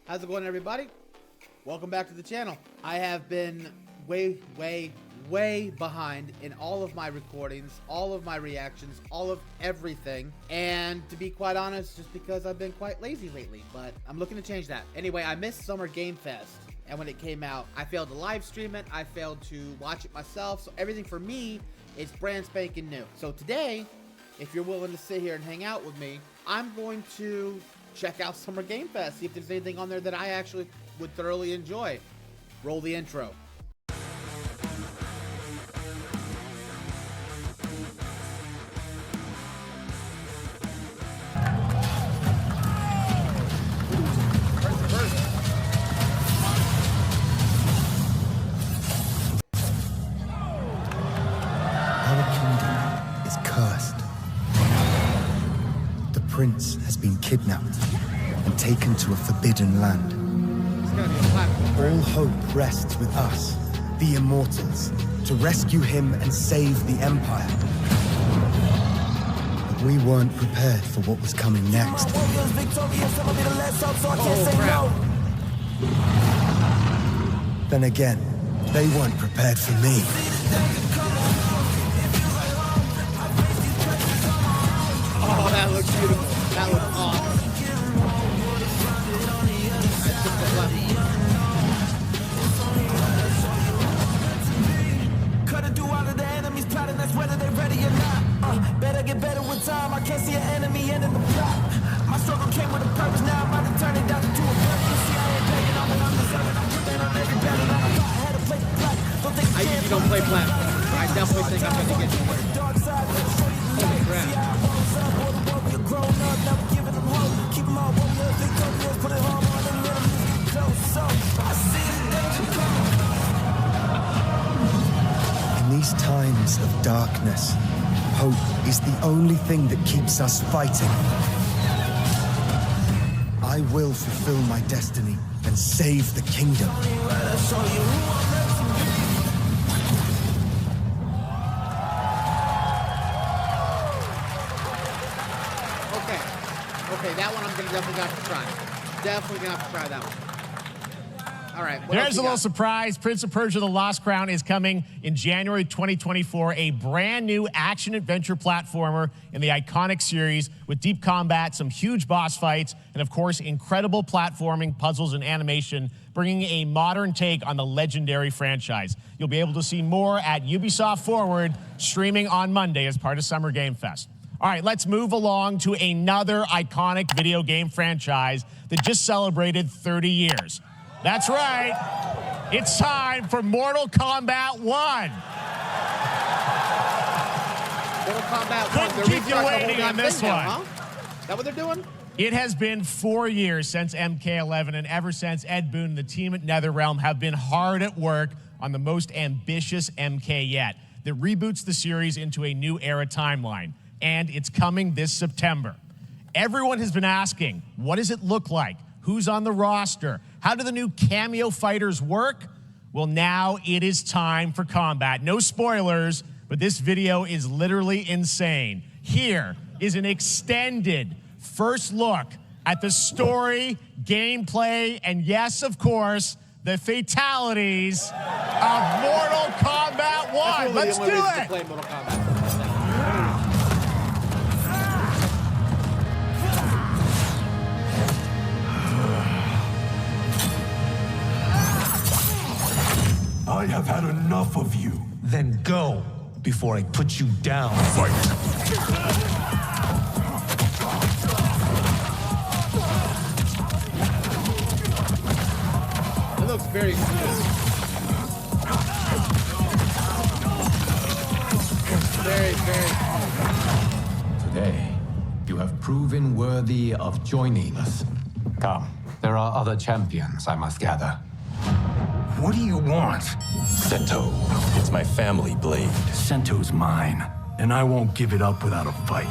How's it going, everybody? Welcome back to the channel. I have been way behind in all of my recordings, all of my reactions, all of everything. And to be quite honest, just because I've been quite lazy lately, but I'm looking to change that. Anyway, I missed Summer Game Fest. And when it came out, I failed to live stream it. I failed to watch it myself. So everything for me is brand spanking new. So today, if you're willing to sit here and hang out with me, I'm going to check out Summer Game Fest, see if there's anything on there that I actually would thoroughly enjoy. Roll the intro. Prince has been kidnapped and taken to a forbidden land. All hope rests with us, the Immortals, to rescue him and save the Empire. But we weren't prepared for what was coming next. Then again, they weren't prepared for me. Oh, that looks beautiful. That looks awesome. Cut it through all of the enemies plotting, that's whether they're ready or not. Better get better with time, I can't see an enemy ending the plot. My struggle came with a purpose, now I'm about to turn it down to a purpose. You see, I ain't begging, I'm undeserving, I'm putting on every battle, I had to play the plot. I usually don't play platform. I definitely think I'm gonna get to it. Holy crap. In these times of darkness, hope is the only thing that keeps us fighting. I will fulfill my destiny and save the kingdom. Okay, that one I'm definitely gonna have to try. Definitely gonna have to try that one. All right. There's a little surprise. Prince of Persia: The Lost Crown is coming in January 2024. A brand new action-adventure platformer in the iconic series with deep combat, some huge boss fights, and of course, incredible platforming, puzzles, and animation, bringing a modern take on the legendary franchise. You'll be able to see more at Ubisoft Forward, streaming on Monday as part of Summer Game Fest. All right, let's move along to another iconic video game franchise that just celebrated 30 years. That's right. It's time for Mortal Kombat 1. Mortal Kombat 1. Couldn't keep you waiting on this one. Now, huh? Is that what they're doing? It has been 4 years since MK11, and ever since, Ed Boon and the team at NetherRealm have been hard at work on the most ambitious MK yet that reboots the series into a new era timeline. And it's coming this September. Everyone has been asking, what does it look like? Who's on the roster? How do the new cameo fighters work? Well, now it is time for combat. No spoilers, but this video is literally insane. Here is an extended first look at the story, gameplay, and yes, of course, the fatalities of Mortal Kombat 1. Let's do it! Play Mortal Kombat. I have had enough of you. Then go before I put you down. Fight! It looks very smooth. Very smooth. Today, you have proven worthy of joining us. Come, there are other champions I must gather. What do you want? Sento. It's my family blade. Sento's mine, and I won't give it up without a fight.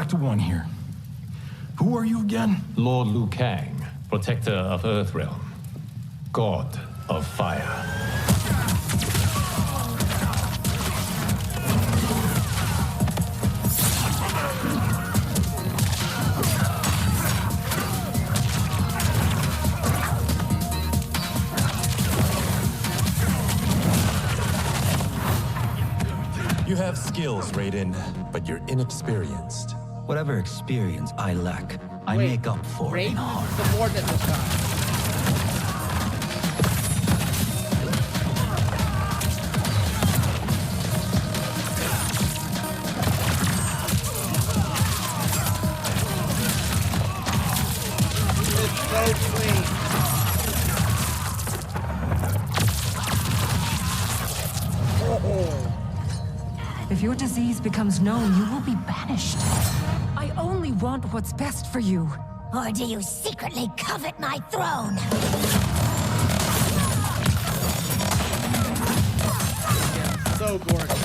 back to one here. Who are you again? Lord Liu Kang, protector of Earthrealm, god of fire. You have skills, Raiden, but you're inexperienced. Whatever experience I lack, I Wait, make up for in Raiden heart. is the subordinate this time. It's so clean. Oh. If your disease becomes known, you will be banished. I only want what's best for you. Or do you secretly covet my throne? Yeah, so gorgeous.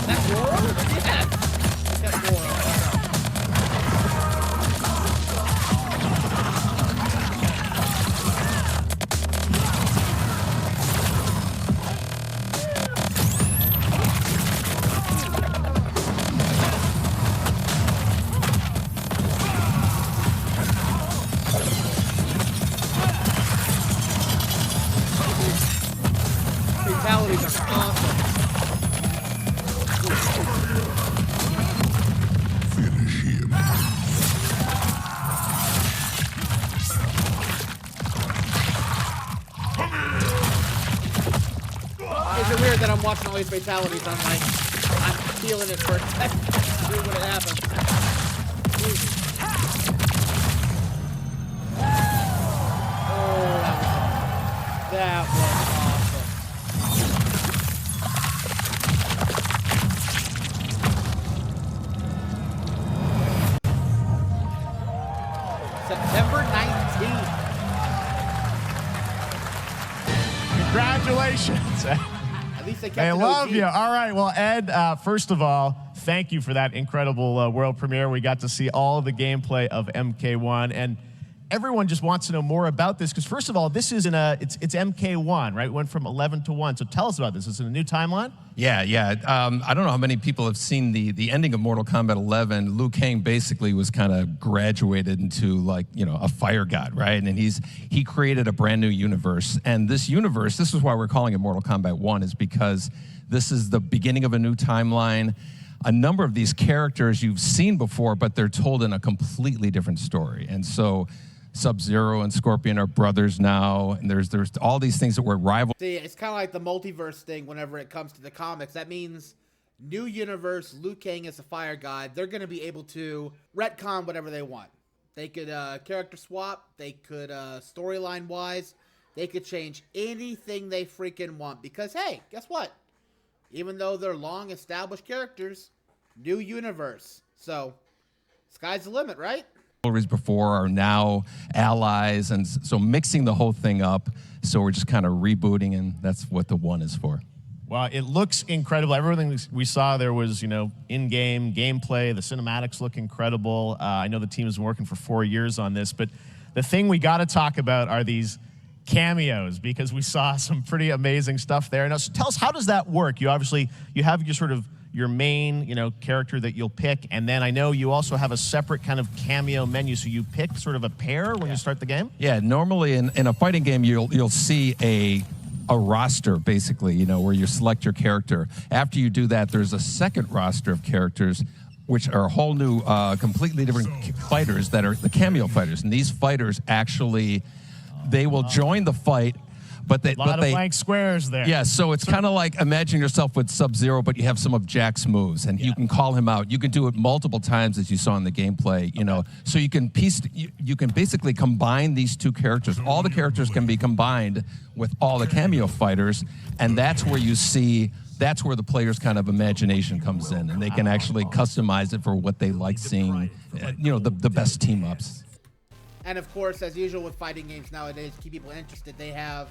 That Goro? Yes! That Goro. Fatalities are awesome. Finish him. Is it weird that I'm watching all these fatalities? I'm like, I'm feeling it for a second. See when it happens. Oh, that was awesome. September 19th. Congratulations. At least they kept I it love OG. you. All right. Well, Ed, first of all, thank you for that incredible world premiere. We got to see all of the gameplay of MK1, and everyone just wants to know more about this because, first of all, this is it's MK1, right? It went from 11 to 1. So tell us about this. Is it a new timeline? Yeah. I don't know how many people have seen the ending of Mortal Kombat 11. Liu Kang basically was kind of graduated into a fire god, right? And he created a brand new universe. And this universe, this is why we're calling it Mortal Kombat 1, is because this is the beginning of a new timeline. A number of these characters you've seen before, but they're told in a completely different story. And so Sub-Zero and Scorpion are brothers now, and there's all these things that were rivals. See, it's kind of like the multiverse thing whenever it comes to the comics. That means new universe, Liu Kang is a fire god. They're going to be able to retcon whatever they want. They could character swap. They could storyline-wise. They could change anything they freaking want. Because, hey, guess what? Even though they're long-established characters, new universe. So, sky's the limit, right? Before are now allies, and so mixing the whole thing up. So we're just kind of rebooting, and that's what the 1 is for. Well, it looks incredible. Everything we saw there was, in-game gameplay. The cinematics look incredible. I know the team has been working for 4 years on this, but the thing we got to talk about are these cameos, because we saw some pretty amazing stuff there. Now, so tell us, how does that work? You have your main, character that you'll pick, and then I know you also have a separate kind of cameo menu, so you pick sort of a pair when you start the game? Yeah, normally in a fighting game, you'll see a roster, basically, where you select your character. After you do that, there's a second roster of characters, which are a whole new, completely different fighters that are the cameo fighters. And these fighters actually, they will join the fight, but they... A lot of blank squares there. Yeah, so it's kind of like imagine yourself with Sub-Zero, but you have some of Jack's moves, and you can call him out. You can do it multiple times, as you saw in the gameplay, So you can you can basically combine these two characters. All the characters can be combined with all the cameo fighters, and that's where you see... That's where the player's kind of imagination comes in, and they can actually customize it for what they like seeing, the best team-ups. And of course, as usual with fighting games nowadays, to keep people interested, they have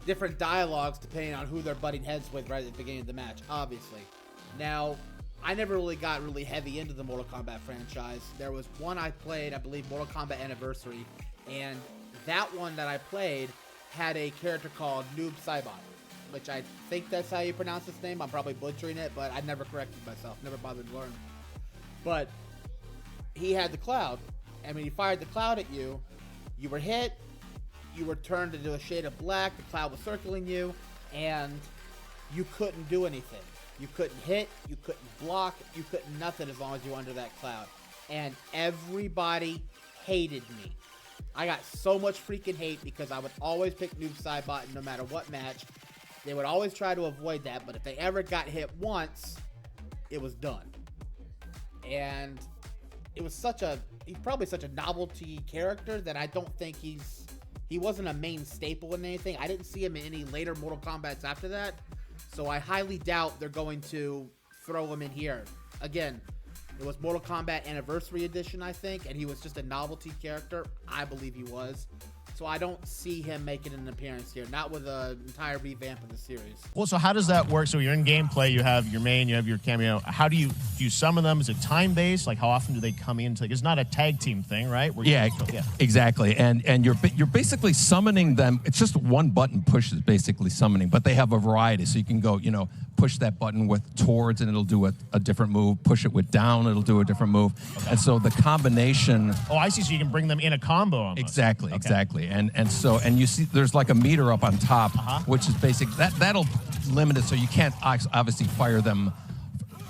different dialogues depending on who they're butting heads with right at the beginning of the match, obviously. Now, I never really got really heavy into the Mortal Kombat franchise. There was one I played, I believe Mortal Kombat Anniversary, and that one that I played had a character called Noob Saibot, which I think that's how you pronounce his name. I'm probably butchering it, but I never corrected myself, never bothered to learn. But he had the cloud, and when he fired the cloud at you, you were hit, you were turned into a shade of black, the cloud was circling you, and you couldn't do anything. You couldn't hit, you couldn't block, you couldn't nothing as long as you were under that cloud. And everybody hated me. I got so much freaking hate because I would always pick Noob Saibot no matter what match. They would always try to avoid that, but if they ever got hit once, it was done. And it was he's probably such a novelty character that I don't think he wasn't a main staple in anything. I didn't see him in any later Mortal Kombats after that. So I highly doubt they're going to throw him in here. Again, it was Mortal Kombat Anniversary Edition, I think, and he was just a novelty character. I believe he was. So I don't see him making an appearance here, not with an entire revamp of the series. Well, so how does that work? So you're in gameplay, you have your main, you have your cameo. How do you summon them? Is it time-based? Like, how often do they come in? It's not a tag team thing, right? Yeah, exactly. And you're basically summoning them. It's just one button push is basically summoning, but they have a variety. So you can go, push that button with towards and it'll do a different move. Push it with down, it'll do a different move. Okay. And so the combination. Oh, I see. So you can bring them in a combo almost. Exactly, okay. Exactly. And you see there's like a meter up on top, which is basic. That'll limit it so you can't obviously fire them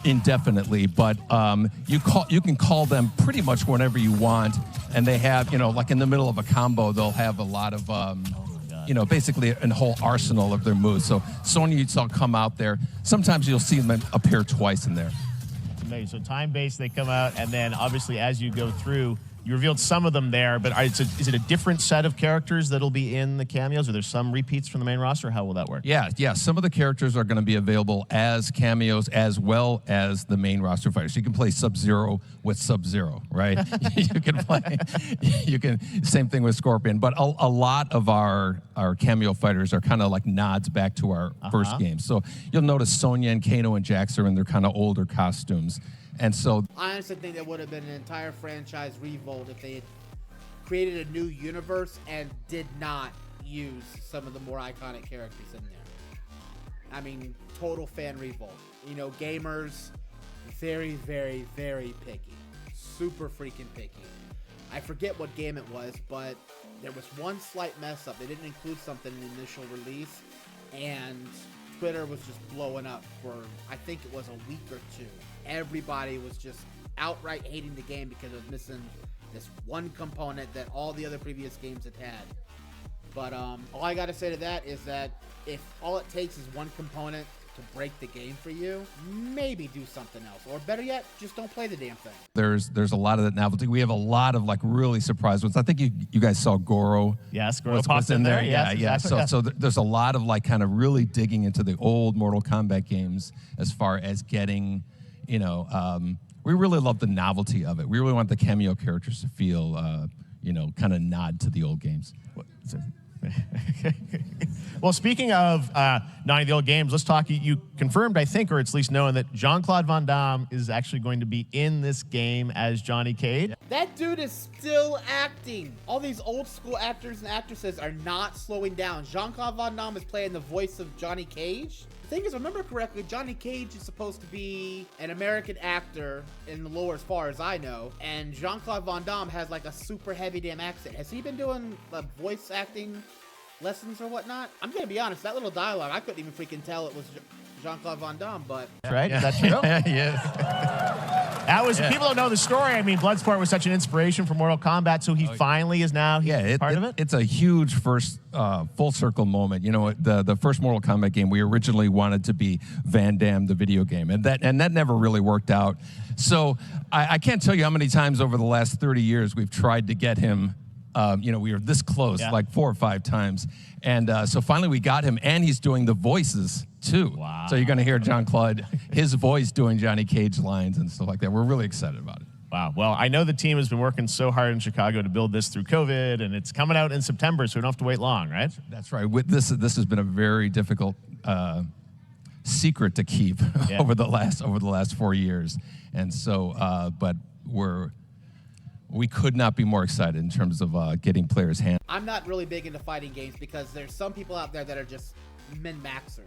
indefinitely, but you can call them pretty much whenever you want, and they have like in the middle of a combo they'll have a lot of basically a whole arsenal of their moves. So Sonya you saw come out there. Sometimes you'll see them appear twice in there. Amazing. So time-based, they come out, and then obviously as you go through, you revealed some of them there, but is it a different set of characters that'll be in the cameos? Are there some repeats from the main roster? How will that work? Yeah. Some of the characters are going to be available as cameos as well as the main roster fighters. So you can play Sub-Zero with Sub-Zero, right? Same thing with Scorpion. But a lot of our cameo fighters are kind of like nods back to our first game. So you'll notice Sonya and Kano and Jax are in their kind of older costumes. And so I honestly think that would have been an entire franchise revolt if they had created a new universe and did not use some of the more iconic characters in there. I mean, total fan revolt. Gamers, very, very, very picky. Super freaking picky. I forget what game it was, but there was one slight mess up. They didn't include something in the initial release, and Twitter was just blowing up for, I think it was a week or two. Everybody was just outright hating the game because it was missing this one component that all the other previous games had. But all I gotta say to that is that if all it takes is one component to break the game for you, maybe do something else. Or better yet, just don't play the damn thing. There's a lot of that novelty. We have a lot of like really surprise ones. I think you guys saw Goro. Yes, Goro popped in there. Yeah. Exactly. So there's a lot of like kind of really digging into the old Mortal Kombat games as far as getting, we really love the novelty of it. We really want the cameo characters to feel, kind of nod to the old games. Well, speaking of nodding the old games, let's talk. You confirmed, I think, or at least knowing that Jean-Claude Van Damme is actually going to be in this game as Johnny Cage. That dude is still acting. All these old school actors and actresses are not slowing down. Jean-Claude Van Damme is playing the voice of Johnny Cage. The thing is, if I remember correctly, Johnny Cage is supposed to be an American actor in the lore as far as I know, and Jean-Claude Van Damme has like a super heavy damn accent. Has he been doing voice acting lessons or whatnot? I'm gonna be honest, that little dialogue, I couldn't even freaking tell it was Jean-Claude Van Damme, but... Right? Is that true? Yes. That was, people don't know the story. I mean, Bloodsport was such an inspiration for Mortal Kombat, so he finally is now part of it? It's a huge first full circle moment. The first Mortal Kombat game, we originally wanted to be Van Damme, the video game, and that never really worked out. So I can't tell you how many times over the last 30 years we've tried to get him. We were this close, like 4 or 5 times. And so finally we got him, and he's doing the voices too. Wow. So you're going to hear Jean-Claude, his voice doing Johnny Cage lines and stuff like that. We're really excited about it. Wow. Well, I know the team has been working so hard in Chicago to build this through COVID, and it's coming out in September, so we don't have to wait long, right? That's right. This has been a very difficult secret to keep over the last 4 years, and so but we could not be more excited in terms of getting players' hands. I'm not really big into fighting games because there's some people out there that are just min-maxers.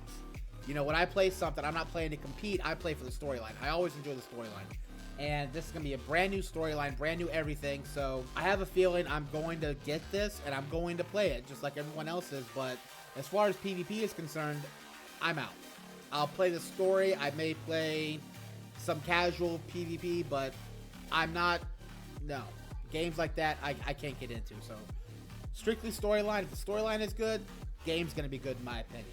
You know, when I play something, I'm not playing to compete. I play for the storyline. I always enjoy the storyline. And this is going to be a brand new storyline, brand new everything. So I have a feeling I'm going to get this and I'm going to play it just like everyone else is. But as far as PvP is concerned, I'm out. I'll play the story. I may play some casual PvP, but I'm not, no. Games like that, I can't get into. So strictly storyline. If the storyline is good, game's going to be good in my opinion.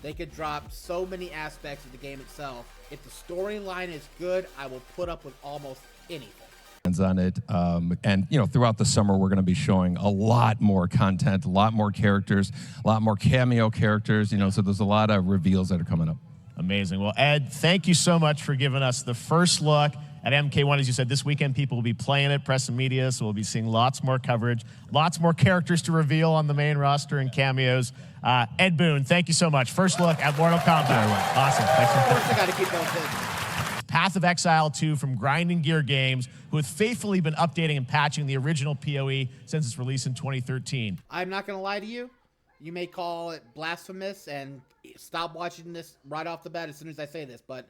They could drop so many aspects of the game itself. If the storyline is good, I will put up with almost anything. On it, and you know, throughout the summer, we're going to be showing a lot more content, a lot more characters, a lot more cameo characters. You know, so there's a lot of reveals that are coming up. Amazing. Well, Ed, thank you so much for giving us the first look at MK1. As you said, this weekend people will be playing it, press and media, so we'll be seeing lots more coverage, lots more characters to reveal on the main roster and cameos. Ed Boon, thank you so much. First look at Mortal Kombat. Awesome. Thanks so much. Of course I got to keep those in. Path of Exile 2 from Grinding Gear Games, who have faithfully been updating and patching the original PoE since its release in 2013. I'm not going to lie to you. You may call it blasphemous and stop watching this right off the bat as soon as I say this, but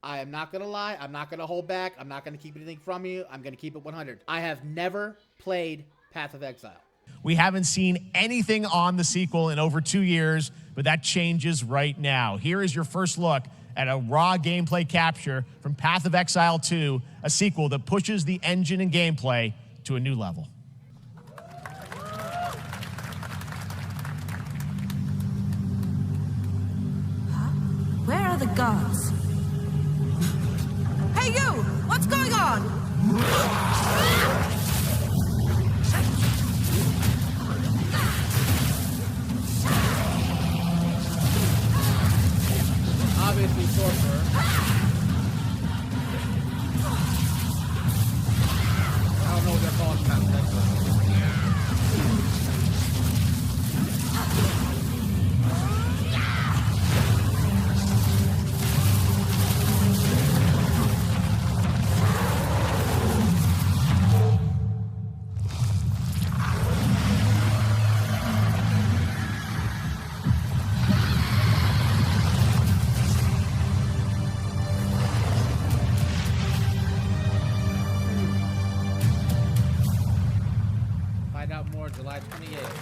I am not going to lie. I'm not going to hold back. I'm not going to keep anything from you. I'm going to keep it 100. I have never played Path of Exile. We haven't seen anything on the sequel in over 2 years, but that changes right now. Here is your first look at a raw gameplay capture from Path of Exile 2, a sequel that pushes the engine and gameplay to a new level. Where are the guards? Hey you! What's going on? Obviously, sorcerer. I don't know what they're calling Path of Exile. July 28th.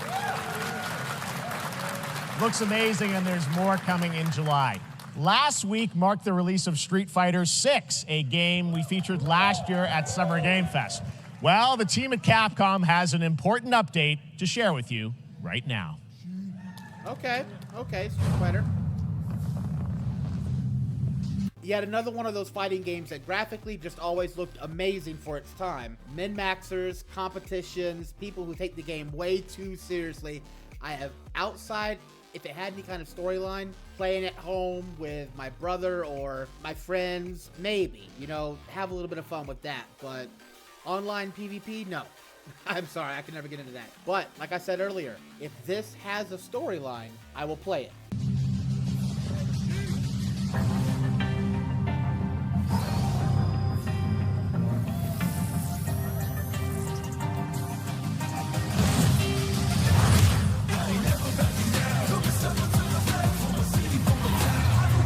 Looks amazing, and there's more coming in July. Last week marked the release of Street Fighter VI, a game we featured last year at Summer Game Fest. Well, the team at Capcom has an important update to share with you right now. Okay, Street Fighter. Yet another one of those fighting games that graphically just always looked amazing for its time. Min-maxers, competitions, people who take the game way too seriously. I have outside, if it had any kind of storyline, playing at home with my brother or my friends, maybe, you know, have a little bit of fun with that. But online PvP, no. I'm sorry, I can never get into that. But, like I said earlier, if this has a storyline, I will play it.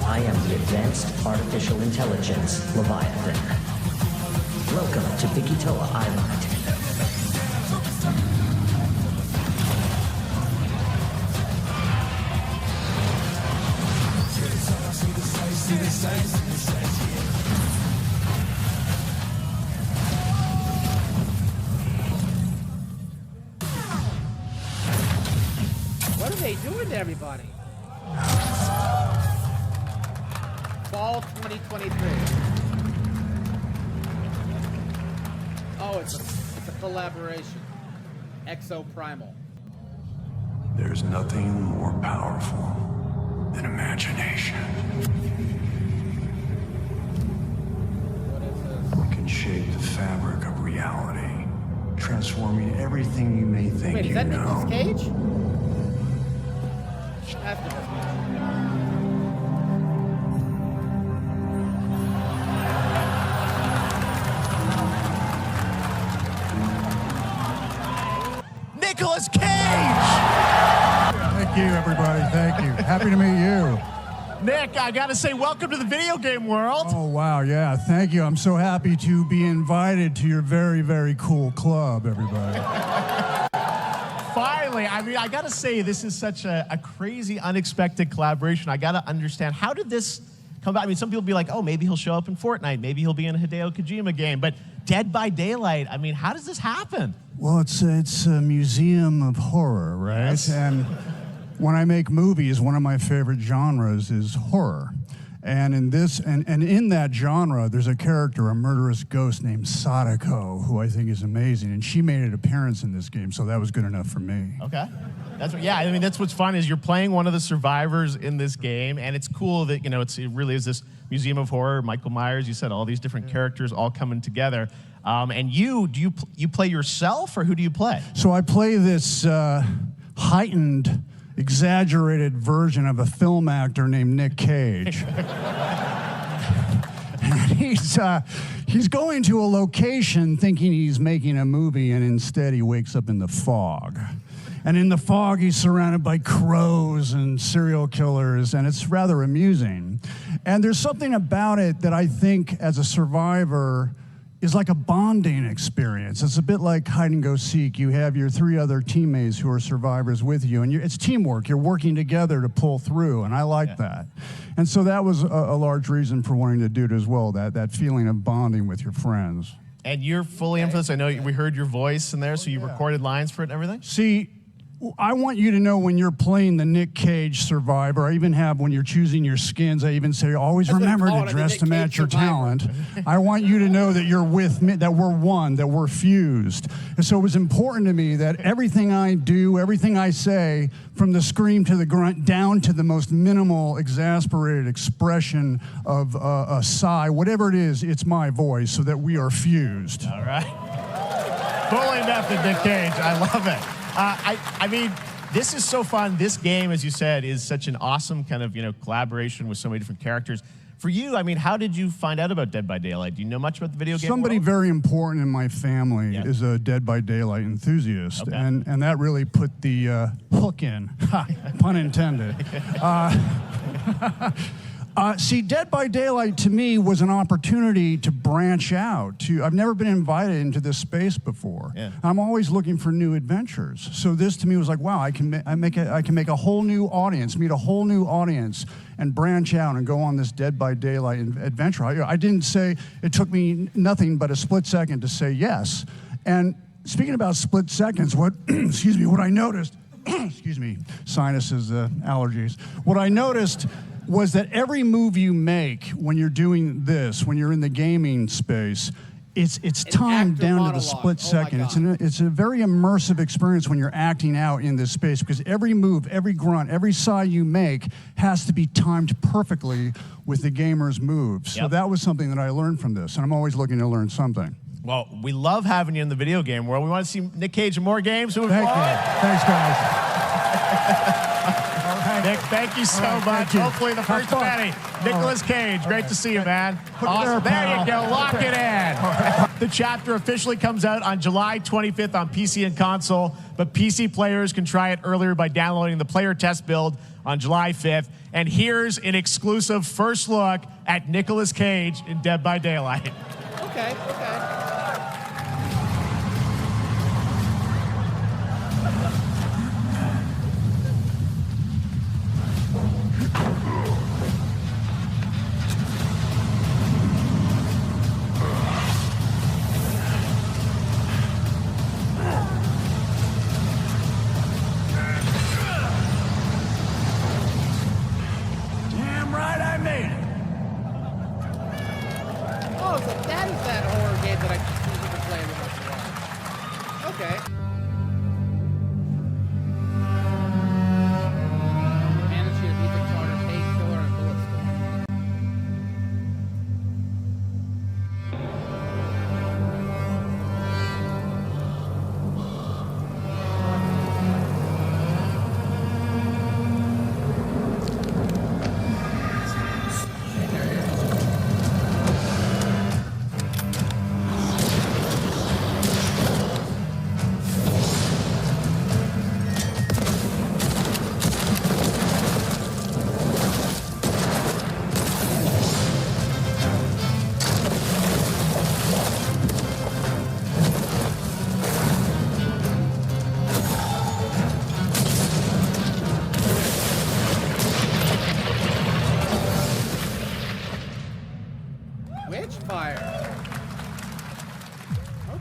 I am the Advanced Artificial Intelligence Leviathan. Welcome to Bikitoa Island. What are they doing to everybody? Fall 2023. Oh, it's a collaboration. Exo Primal. There's nothing more powerful than imagination. What is this? We can shape the fabric of reality, transforming everything you may think Wait, is you that know. Nicolas Cage? After this. Nicolas Cage! Thank you, everybody. Thank you. Happy to meet you. Nick, I gotta say, welcome to the video game world. Oh, wow. Yeah, thank you. I'm so happy to be invited to your very, very cool club, everybody. Finally, I mean, I gotta say, this is such a crazy, unexpected collaboration. I gotta understand, how did this come about? I mean, some people be like, oh, maybe he'll show up in Fortnite. Maybe he'll be in a Hideo Kojima game. But Dead by Daylight, I mean, how does this happen? Well, it's a museum of horror, right? Yes. And when I make movies, one of my favorite genres is horror. And in this, and in that genre, there's a character, a murderous ghost named Sadako, who I think is amazing. And she made an appearance in this game, so that was good enough for me. Okay. That's what, yeah, I mean, that's what's fun is you're playing one of the survivors in this game, and it's cool that, you know, it really is this museum of horror. Michael Myers, you said, all these different characters all coming together. And you play yourself, or who do you play? So I play this heightened, exaggerated version of a film actor named Nick Cage. And he's going to a location thinking he's making a movie, and instead he wakes up in the fog. And in the fog, he's surrounded by crows and serial killers, and it's rather amusing. And there's something about it that I think, as a survivor, is like a bonding experience. It's a bit like hide and go seek. You have your 3 other teammates who are survivors with you, and it's teamwork. You're working together to pull through, and I like that. And so that was a large reason for wanting to do it as well, that feeling of bonding with your friends. And you're fully in for this. I know we heard your voice in there, so you recorded lines for it and everything? See, I want you to know when you're playing the Nick Cage survivor, I even have when you're choosing your skins, I even say, always remember to dress to match your talent. I want you to know that you're with me, that we're one, that we're fused. And so it was important to me that everything I do, everything I say, from the scream to the grunt, down to the most minimal, exasperated expression of a sigh, whatever it is, it's my voice, so that we are fused. All right. Fully method, Nick Cage. I love it. I mean, this is so fun. This game, as you said, is such an awesome kind of, collaboration with so many different characters. For you, I mean, how did you find out about Dead by Daylight? Do you know much about the video game Somebody world? very important in my family is a Dead by Daylight enthusiast, Okay. and that really put the hook in, pun intended. See, Dead by Daylight to me was an opportunity to branch out. I've never been invited into this space before. Yeah. I'm always looking for new adventures. So this to me was like, wow, I can make a whole new audience, meet a whole new audience, and branch out and go on this Dead by Daylight adventure. I didn't say, it took me nothing but a split second to say yes. And speaking about split seconds, excuse me, what I noticed, excuse me, sinuses, allergies. What I noticed was that every move you make when you're doing this, when you're in the gaming space, it's timed down to the split second. It's a very immersive experience when you're acting out in this space, because every move, every grunt, every sigh you make has to be timed perfectly with the gamer's moves. So that was something that I learned from this, and I'm always looking to learn something. Well, we love having you in the video game world. We want to see Nick Cage in more games. Thank you. Thanks, guys. Nick, thank you so much. Hopefully the first of many. Nicolas Cage, great to see you, man. Awesome. There you go. Lock it in. The chapter officially comes out on July 25th on PC and console, but PC players can try it earlier by downloading the player test build on July 5th. And here's an exclusive first look at Nicolas Cage in Dead by Daylight. Okay. Damn right I made it. Oh, so that is that horror game that I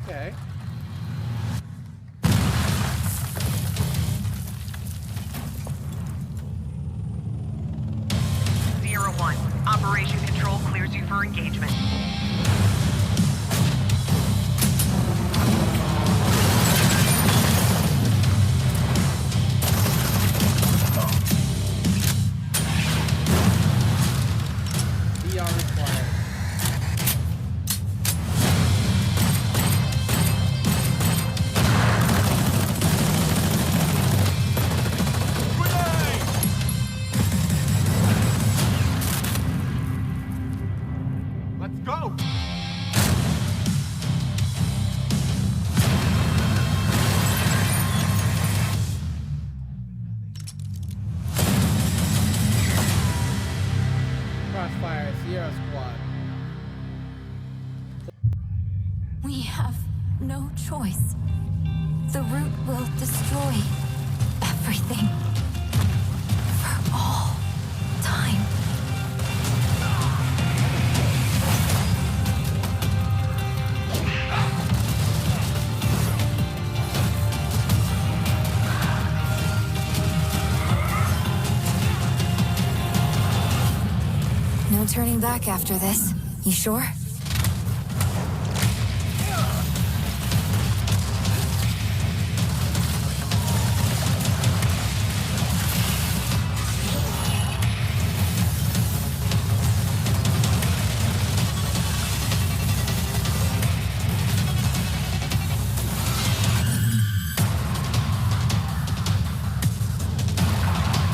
Okay. Sierra 1, Operation Control clears you for engagement. VR required. Let's go! Crossfire, Sierra Squad. We have no choice. The root will destroy everything. For all time. No turning back after this. You sure?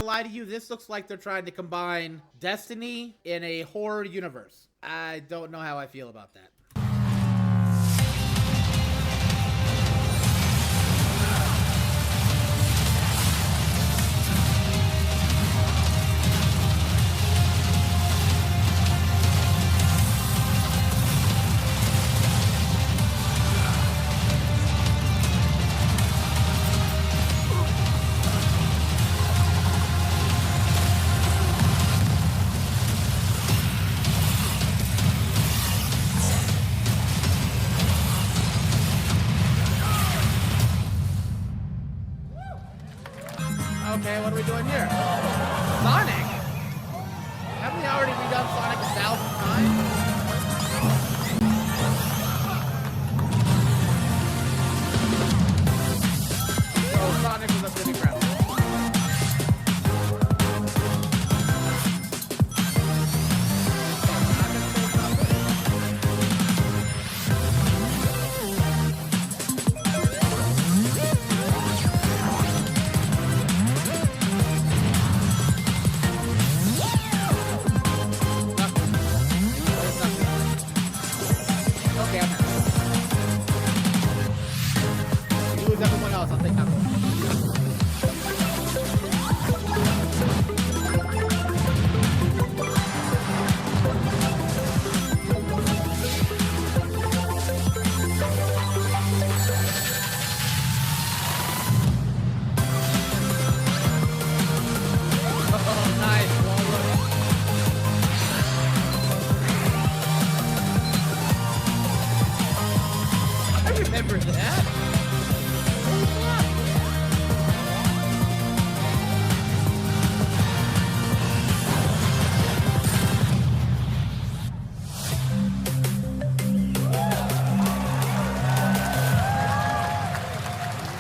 Lie to you, this looks like they're trying to combine Destiny in a horror universe. I don't know how I feel about that. Okay, what are we doing here? Sonic? Haven't we already redone Sonic 1,000 times? Oh, Sonic was a pretty crap. Okay, I'm happy. You lose everyone else, I'll take that one. Oh, nice. I remember that.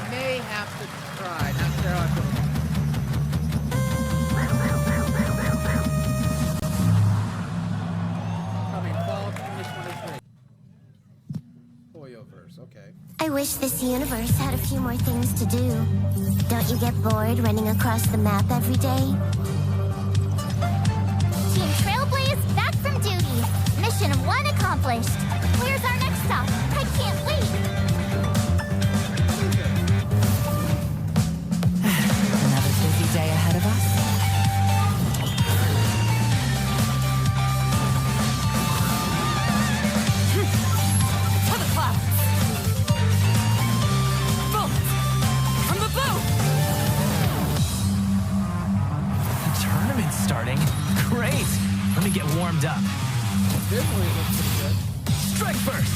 May have to try. Not sure how I feel about it. Coming fall 2023. Hoyoverse, okay. I wish this universe had a few more things to do. Don't you get bored running across the map every day? Team Trailblaze back from duty. Mission 1 accomplished. Where's our next stop? I can't wait. Another busy day ahead of us. To the clouds! Bullets! From the bow! The tournament's starting. Great! Let me get warmed up. Visually, it looks pretty good. Strike first!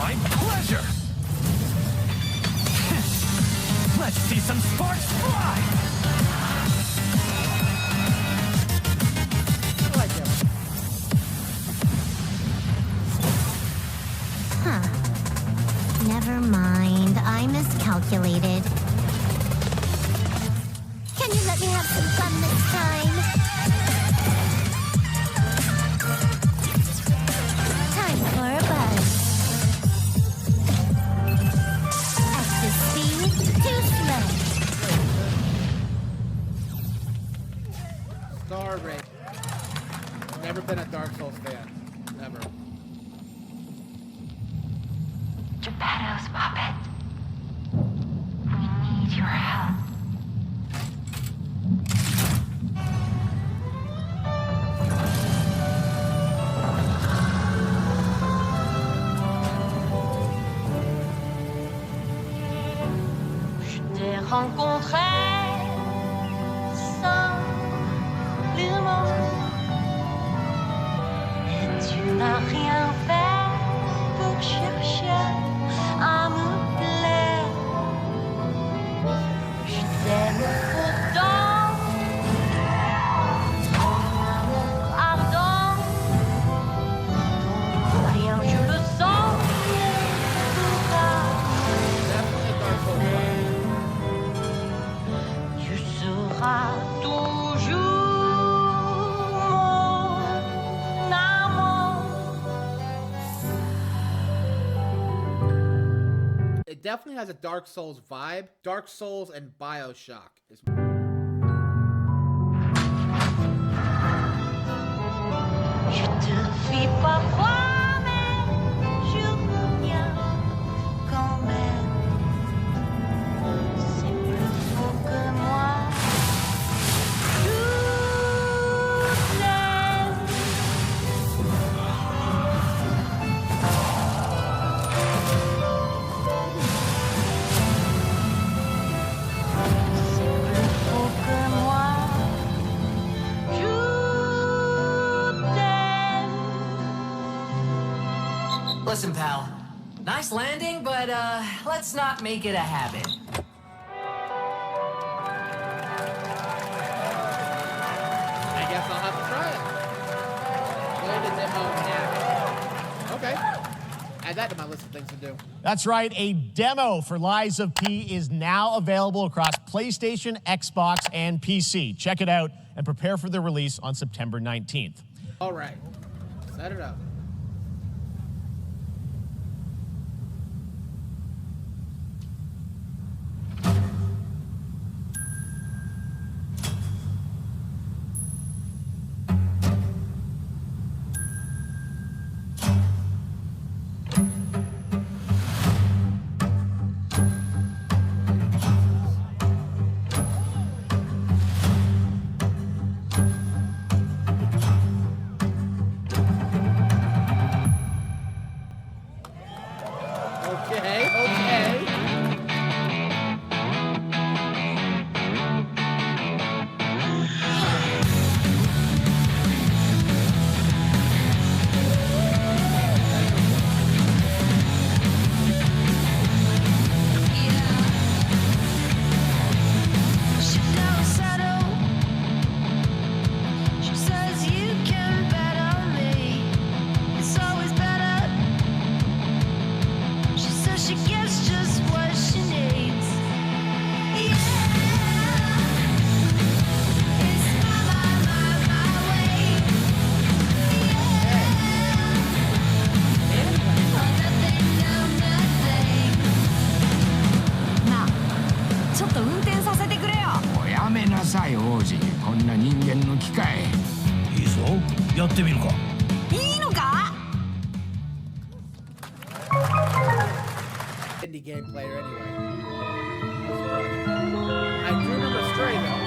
My pleasure! Let's see some sparks fly! I like him. Huh. Never mind. I miscalculated. Can you let me have some fun this time? Time for a buzz. Excess speed, too slow. Star rate. Never been a Dark Souls fan. Never. Geppetto's puppet. We need your help. Je t'ai rencontré simplement et tu n'as rien fait pour chercher à me plaire. Je t'aime pourtant, ton amour ardent, ton rien je le sens, tu seras toujours mon amour. It definitely has a Dark Souls vibe. Dark Souls and BioShock is. Je te fais parfois, mais je reviens quand même. C'est plus faux que moi. Toutes les c'est plus faux que moi. Listen, pal. Nice landing, but let's not make it a habit. I guess I'll have to try it. Play the demo now. Okay. Add that to my list of things to do. That's right, a demo for Lies of P is now available across PlayStation, Xbox, and PC. Check it out and prepare for the release on September 19th. All right. Set it up. Okay, okay. She says you can bet on me. It's always better. She says she gets just what she needs. Yeah. It's my way. Yeah. Naあ、ちょっと運転させてくれよ。おやめなさい王子、こんな人間の機械。いいぞ、やってみるか。いいのかIndie game player anyway. I do remember Stray though.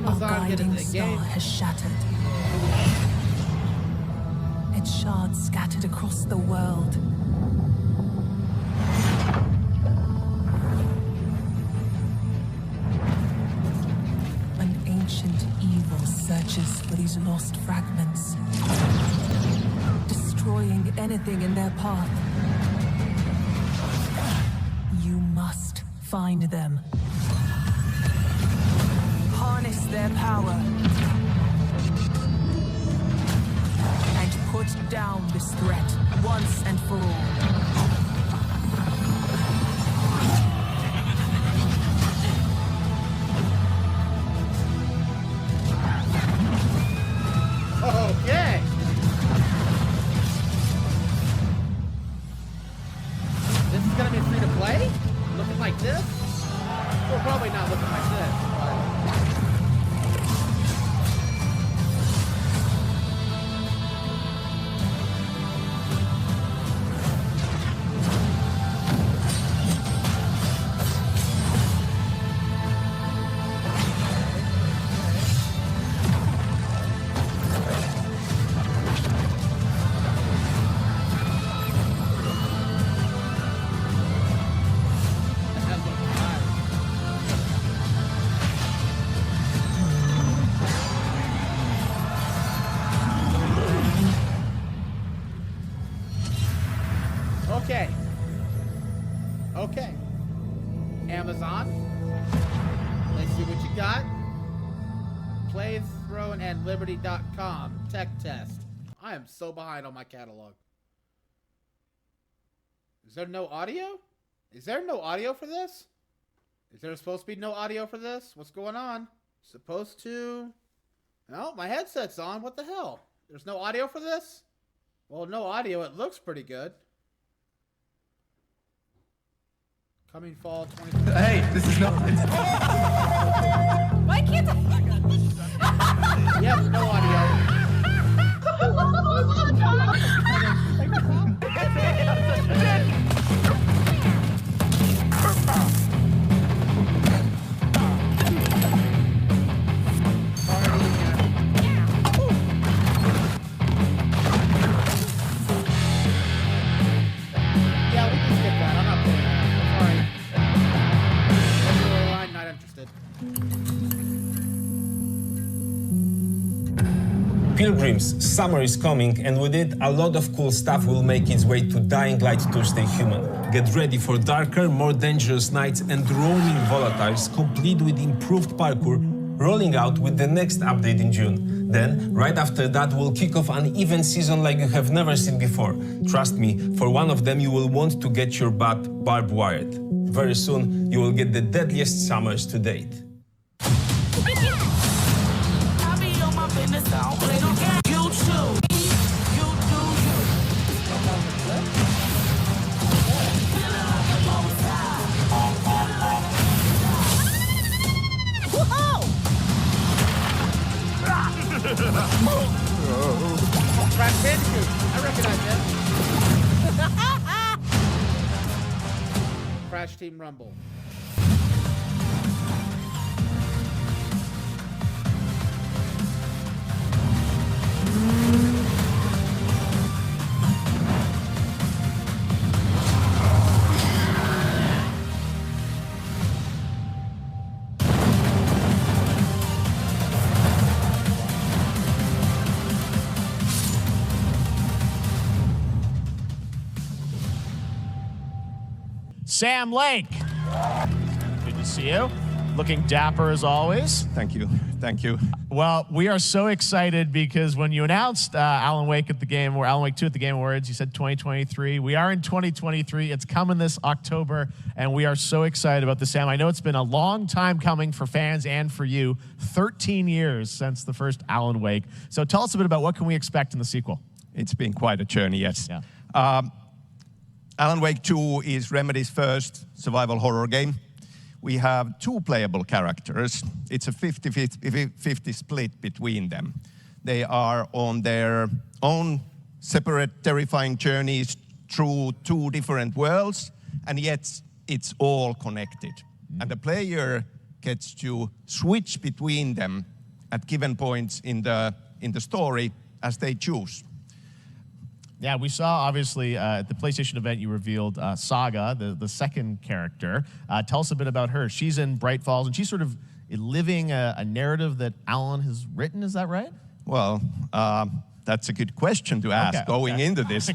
Amazon get in the star game. has shattered. Its shards scattered across the world. An ancient evil searches for these lost fragments, destroying anything in their path. You must find them. Harness their power and put down this threat once and for all. Okay. This is gonna be free to play? Looking like this? Well, probably not looking like this, but... Okay. Okay. Amazon. Let's see what you got. Playthrone and Liberty.com. Tech test. I am so behind on my catalog. Is there no audio? Is there no audio for this? Is there supposed to be no audio for this? What's going on? Supposed to... No, my headset's on. What the hell? There's no audio for this? Well, no audio. It looks pretty good. Coming fall 2020. Hey, this is not. Why can't I? Yep, no Yeah, we can skip that. I'm not playing that. Sorry. Not interested. Pilgrims, summer is coming, and with it, a lot of cool stuff will make its way to Dying Light Tuesday Human. Get ready for darker, more dangerous nights and roaming volatiles, complete with improved parkour, rolling out with the next update in June. Then, right after that, we'll kick off an event season like you have never seen before. Trust me, for one of them, you will want to get your butt barbed wired. Very soon, you will get the deadliest summers to date. Crash Bandicoot. I recognize him. Crash Team Rumble. Sam Lake. Good to see you. Looking dapper as always. Thank you. Thank you. Well, we are so excited because when you announced Alan Wake at the Game, or Alan Wake 2 at the Game Awards, you said 2023. We are in 2023. It's coming this October, and we are so excited about this, Sam. I know it's been a long time coming for fans and for you. 13 years since the first Alan Wake. So tell us a bit about what can we expect in the sequel. It's been quite a journey, yes. Yeah. Alan Wake 2 is Remedy's first survival horror game. We have two playable characters. It's a 50-50 split between them. They are on their own separate terrifying journeys through two different worlds, and yet it's all connected. And the player gets to switch between them at given points in the story as they choose. Yeah, we saw, obviously, at the PlayStation event, you revealed Saga, the second character. Tell us a bit about her. She's in Bright Falls, and she's sort of living a narrative that Alan has written. Is that right? Well, that's a good question to ask going into this.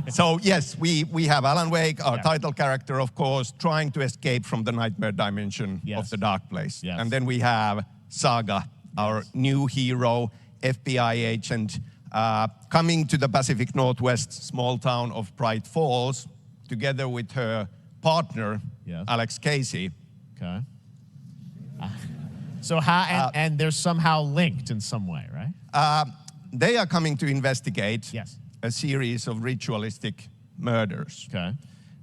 So, yes, we have Alan Wake, our title character, of course, trying to escape from the nightmare dimension of the Dark Place. And then we have Saga, our new hero, FBI agent, coming to the Pacific Northwest small town of Bright Falls, together with her partner, Alex Casey. Okay. So and they're somehow linked in some way, right? They are coming to investigate a series of ritualistic murders. Okay.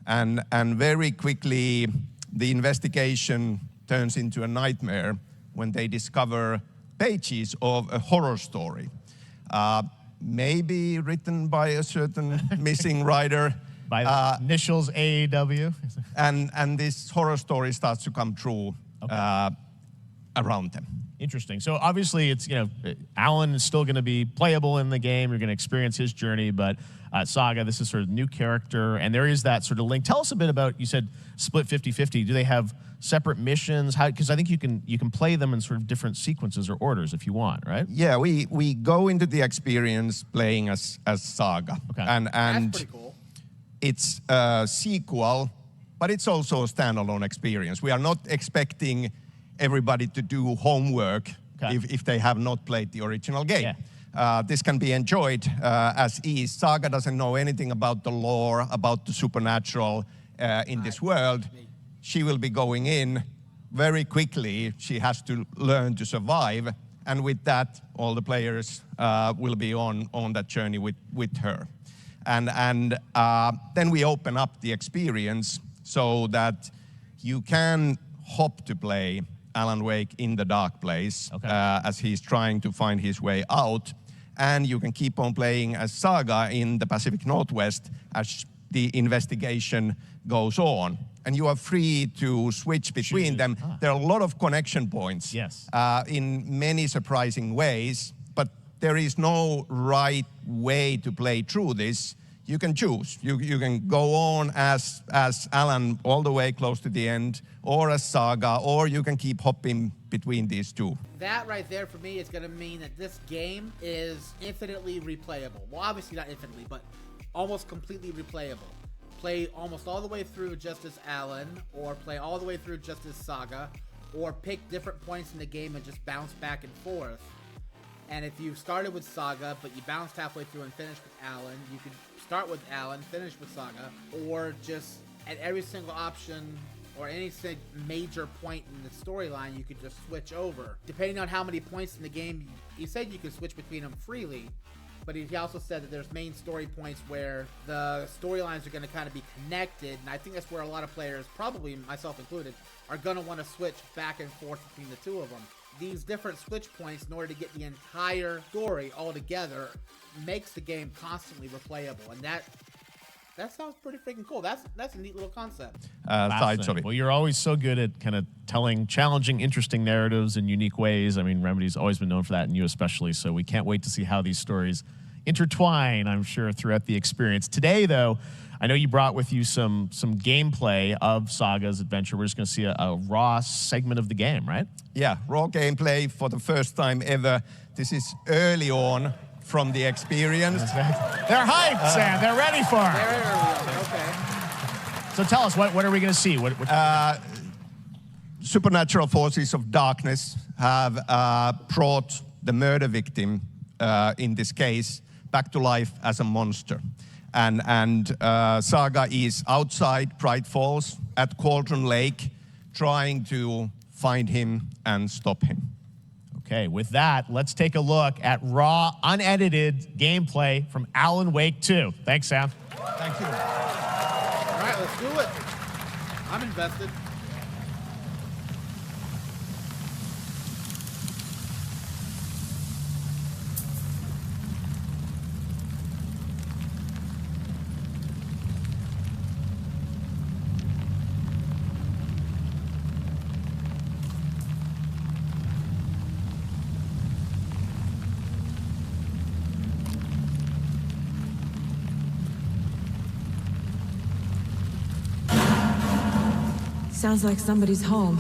And very quickly, the investigation turns into a nightmare when they discover pages of a horror story. Maybe written by a certain missing writer. By the initials AEW. And this horror story starts to come true around them. Interesting. So obviously it's, Alan is still going to be playable in the game. You're going to experience his journey, but Saga, this is sort of new character, and there is that sort of link. Tell us a bit about, you said split 50-50. Do they have separate missions? Because I think you can play them in sort of different sequences or orders if you want, right? Yeah, we go into the experience playing as Saga. Okay. And That's pretty cool. It's a sequel, but it's also a standalone experience. We are not expecting everybody to do homework if they have not played the original game. This can be enjoyed as is. Saga doesn't know anything about the lore, about the supernatural in this world. She will be going in very quickly. She has to learn to survive. And with that, all the players will be on that journey with her. And then we open up the experience so that you can hop to play Alan Wake in the Dark Place as he's trying to find his way out. And you can keep on playing as Saga in the Pacific Northwest as the investigation goes on. And you are free to switch between them. There are a lot of connection points in many surprising ways, but there is no right way to play through this. You can choose. You can go on as Alan all the way close to the end, or as Saga, or you can keep hopping between these two. That right there for me is going to mean that this game is infinitely replayable. Well, obviously not infinitely, but almost completely replayable. Play almost all the way through just as Alan, or play all the way through just as Saga, or pick different points in the game and just bounce back and forth. And if you started with Saga, but you bounced halfway through and finished with Alan, you could start with Alan, finish with Saga, or just at every single option or any major point in the storyline, you could just switch over. Depending on how many points in the game, he said you could switch between them freely, but he also said that there's main story points where the storylines are going to kind of be connected, and I think that's where a lot of players, probably myself included, are going to want to switch back and forth between the two of them. These different switch points, in order to get the entire story all together, makes the game constantly replayable, and that sounds pretty freaking cool. That's a neat little concept. Well, you're always so good at kind of telling challenging, interesting narratives in unique ways. I mean, Remedy's always been known for that, and you especially, so we can't wait to see how these stories intertwine, I'm sure, throughout the experience. Today, though, I know you brought with you some gameplay of Saga's adventure. We're just going to see a raw segment of the game, right? Yeah, raw gameplay for the first time ever. This is early on from the experience. They're hyped, Sam. They're ready for it. Very early on. Okay. So tell us, what are we going to see? Supernatural forces of darkness have brought the murder victim, in this case, back to life as a monster. And Saga is outside Bright Falls at Cauldron Lake, trying to find him and stop him. Okay, with that, let's take a look at raw, unedited gameplay from Alan Wake 2. Thanks, Sam. Thank you. All right, let's do it. I'm invested. Sounds like somebody's home.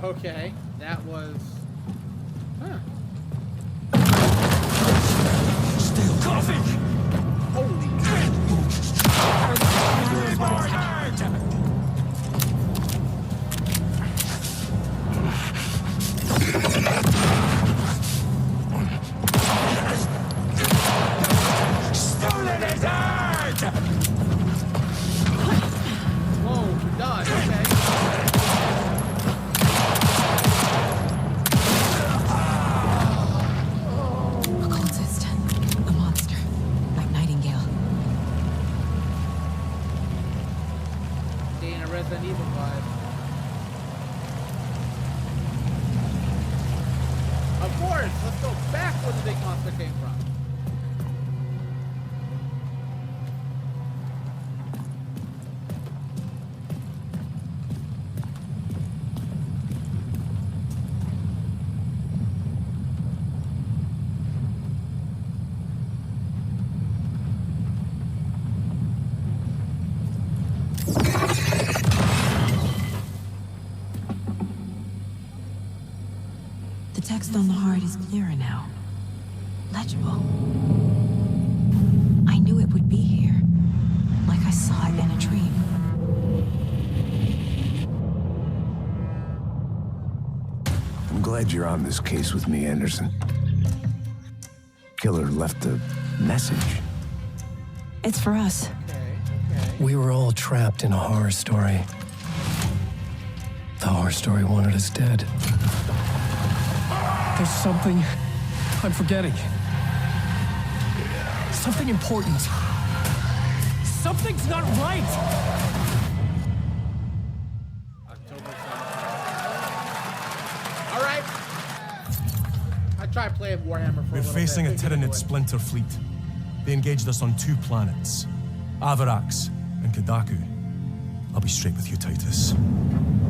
Okay, that was... Huh. Still coughing! Holy Stolen his heart! Whoa, dodge, okay. Resident Evil vibe. Of course, let's go back where the big monster came from. The text on the heart is clearer now. Legible. I knew it would be here. Like I saw it in a dream. I'm glad you're on this case with me, Anderson. Killer left a message. It's for us. We were all trapped in a horror story. The horror story wanted us dead. There's something I'm forgetting. Something important. Something's not right! Alright. I tried playing Warhammer for We're a little facing bit. a Tyranid splinter fleet. They engaged us on 2 planets, Avarax and Kadaku. I'll be straight with you, Titus.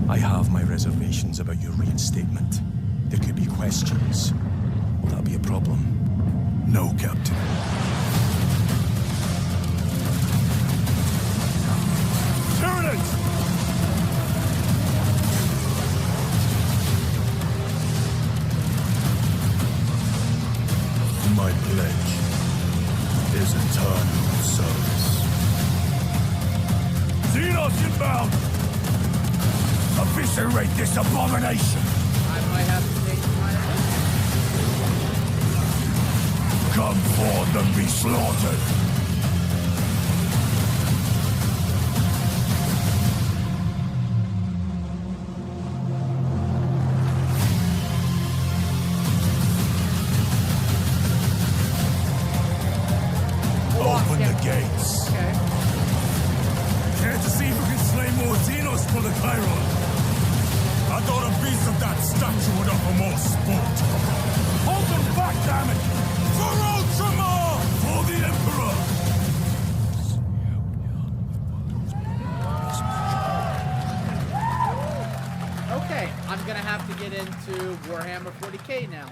I have my reservations about your reinstatement. There could be questions. Will that be a problem? No, Captain. Tyranids! My pledge is eternal service. Xenos inbound! Eviscerate this abomination! I might have to take Come forth and be slaughtered! Open the gates. Okay. Care to see if we can slay more Xenos for the Chiron? I thought a piece of that statue would offer more sport. Hold them back, damn it! For Ultramar! For the Emperor! Okay, I'm gonna have to get into Warhammer 40k now.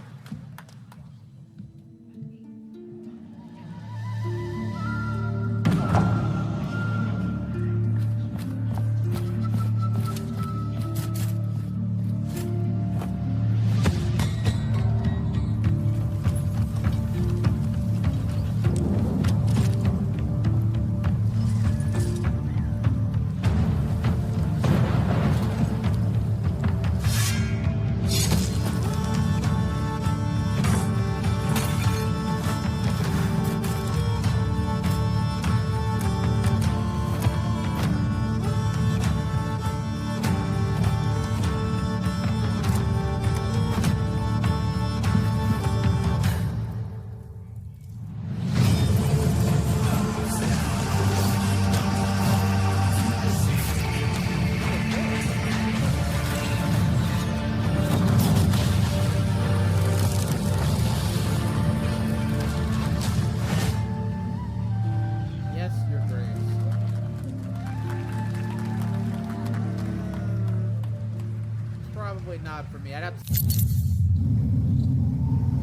Probably not for me. I'd have to...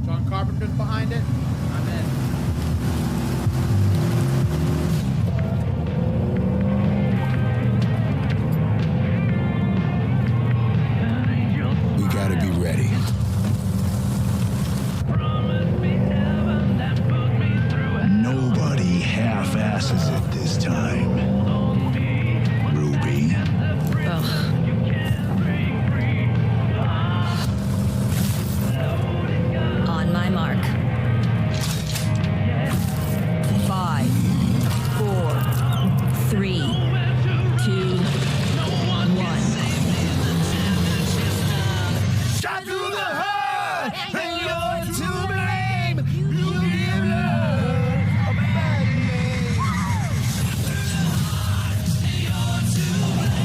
John Carpenter's behind it. I'm in. We gotta be ready. Nobody half-asses it this time. Ruby. On my mark. 5, 4, 3, 2, 1. Shot through the heart, and you're to blame. You give love a bad name. You're to blame.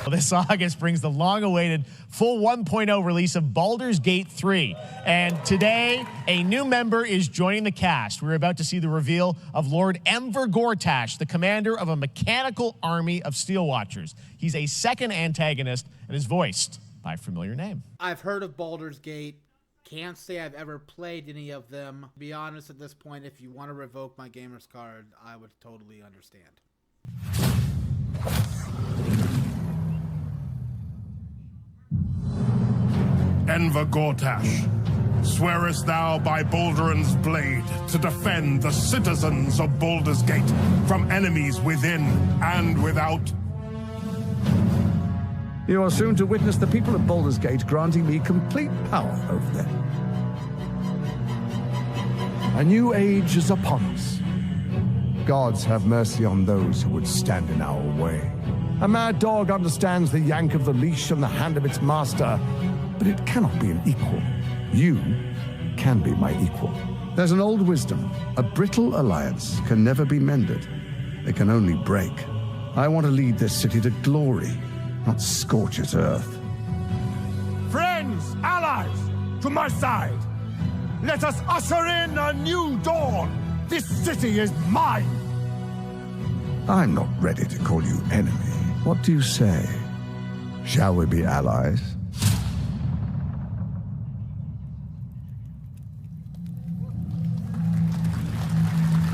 Well, this August brings the long-awaited full 1.0 release of Baldur's Gate 3. And today, a new member is joining the cast. We're about to see the reveal of Lord Enver Gortash, the commander of a mechanical army of Steel Watchers. He's a second antagonist and is voiced by a familiar name. I've heard of Baldur's Gate. Can't say I've ever played any of them. To be honest, at this point, if you want to revoke my gamer's card, I would totally understand. Enver Gortash, swearest thou by Balduran's blade to defend the citizens of Baldur's Gate from enemies within and without? You are soon to witness the people of Baldur's Gate granting me complete power over them. A new age is upon us. Gods have mercy on those who would stand in our way. A mad dog understands the yank of the leash from the hand of its master, but it cannot be an equal. You can be my equal. There's an old wisdom. A brittle alliance can never be mended. It can only break. I want to lead this city to glory, not scorch its earth. Friends, allies, to my side. Let us usher in a new dawn. This city is mine. I'm not ready to call you enemy. What do you say? Shall we be allies?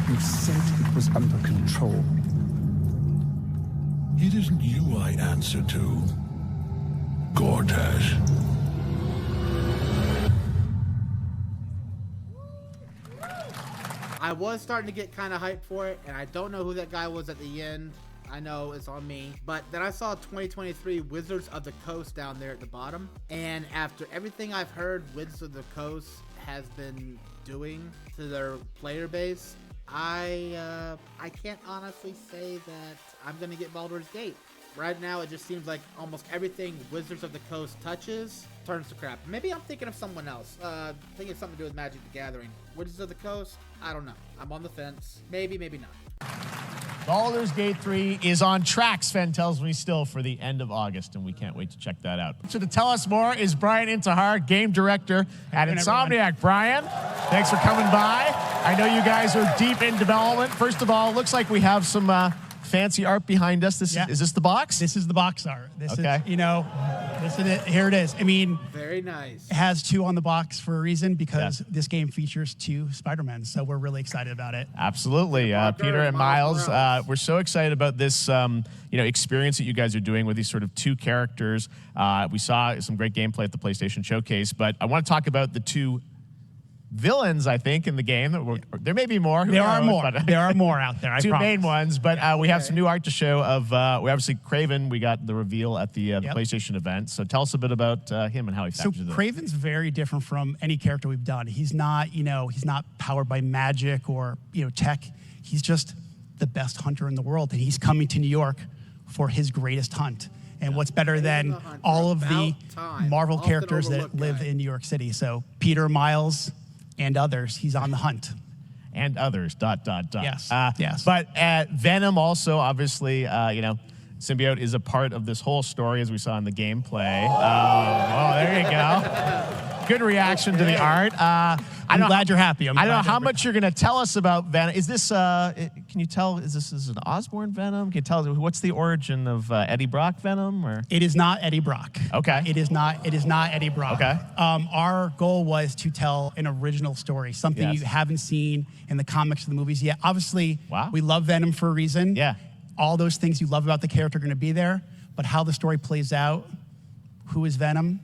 You said it was under control. It isn't you I answer to, Gortash. I was starting to get kind of hyped for it, and I don't know who that guy was at the end. I know it's on me. But then I saw 2023 Wizards of the Coast down there at the bottom. And after everything I've heard Wizards of the Coast has been doing to their player base, I can't honestly say that I'm going to get Baldur's Gate. Right now, it just seems like almost everything Wizards of the Coast touches turns to crap. Maybe I'm thinking of someone else. Thinking of something to do with Magic the Gathering. Wizards of the Coast? I don't know. I'm on the fence. Maybe, maybe not. Baldur's Gate 3 is on track, Sven tells me, still for the end of August, and we can't wait to check that out. So to tell us more is Brian Intihar, game director at Insomniac. Brian, thanks for coming by. I know you guys are deep in development. First of all, it looks like we have some fancy art behind us. Is this the box? This is the box art. This okay. is, you know, this is it. Here it is. I mean, very nice. It has 2 on the box for a reason, because this game features 2 Spider-Men, so we're really excited about it. Absolutely. Peter and Miles, we're so excited about this experience that you guys are doing with these sort of 2 characters. We saw some great gameplay at the PlayStation Showcase, but I want to talk about the 2 villains, I think, in the game. There may be more. There are more. There are more out there. I Two promise. main ones, but we have some new art to show of, we obviously, Craven, we got the reveal at the PlayStation event. So tell us a bit about him and how he factors in. Craven's very different from any character we've done. He's not, he's not powered by magic or, tech. He's just the best hunter in the world, and he's coming to New York for his greatest hunt. And what's better than all of the Marvel characters that live in New York City? So Peter, Miles, and others, he's on the hunt. And others, ... Yes, yes. But Venom also, obviously, symbiote is a part of this whole story, as we saw in the gameplay. There you go. Good reaction to the art. I'm glad you're happy. I don't know how much you're going to tell us about Venom. Is this, can you tell, is this an Osborn Venom? Can you tell us, what's the origin of Eddie Brock Venom? Or? It is not Eddie Brock. Okay. It is not Eddie Brock. Okay. Our goal was to tell an original story, something you haven't seen in the comics or the movies yet. Obviously, we love Venom for a reason. Yeah. All those things you love about the character are going to be there, but how the story plays out, who is Venom,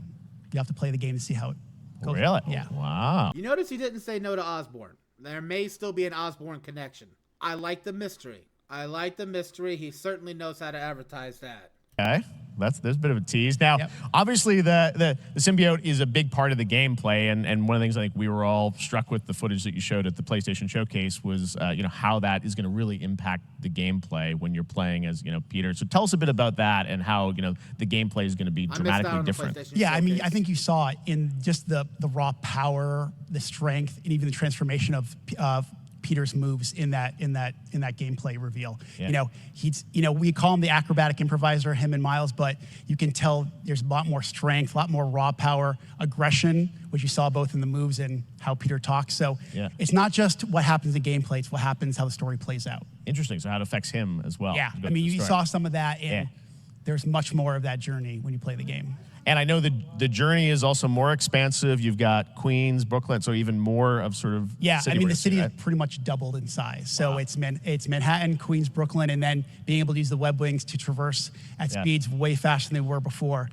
you have to play the game to see how it goes. Really? Yeah. Wow. You notice he didn't say no to Osborn. There may still be an Osborn connection. I like the mystery. He certainly knows how to advertise that. Okay. There's a bit of a tease. Now, obviously, the symbiote is a big part of the gameplay, and one of the things I think we were all struck with the footage that you showed at the PlayStation Showcase was, how that is going to really impact the gameplay when you're playing as, Peter. So tell us a bit about that and how, the gameplay is going to be dramatically different. Yeah, I mean, I think you saw it in just the raw power, the strength, and even the transformation of Peter's moves in that gameplay reveal. Yeah. He's we call him the acrobatic improviser, him and Miles, but you can tell there's a lot more strength, a lot more raw power, aggression, which you saw both in the moves and how Peter talks. So it's not just what happens in gameplay, it's what happens, how the story plays out. Interesting. So how it affects him as well. Yeah, I mean, you saw some of that, and there's much more of that journey when you play the game. And I know the journey is also more expansive. You've got Queens, Brooklyn, so even more of sort of the city right? is pretty much doubled in size. So it's Manhattan, Queens, Brooklyn, and then being able to use the web wings to traverse at speeds way faster than they were before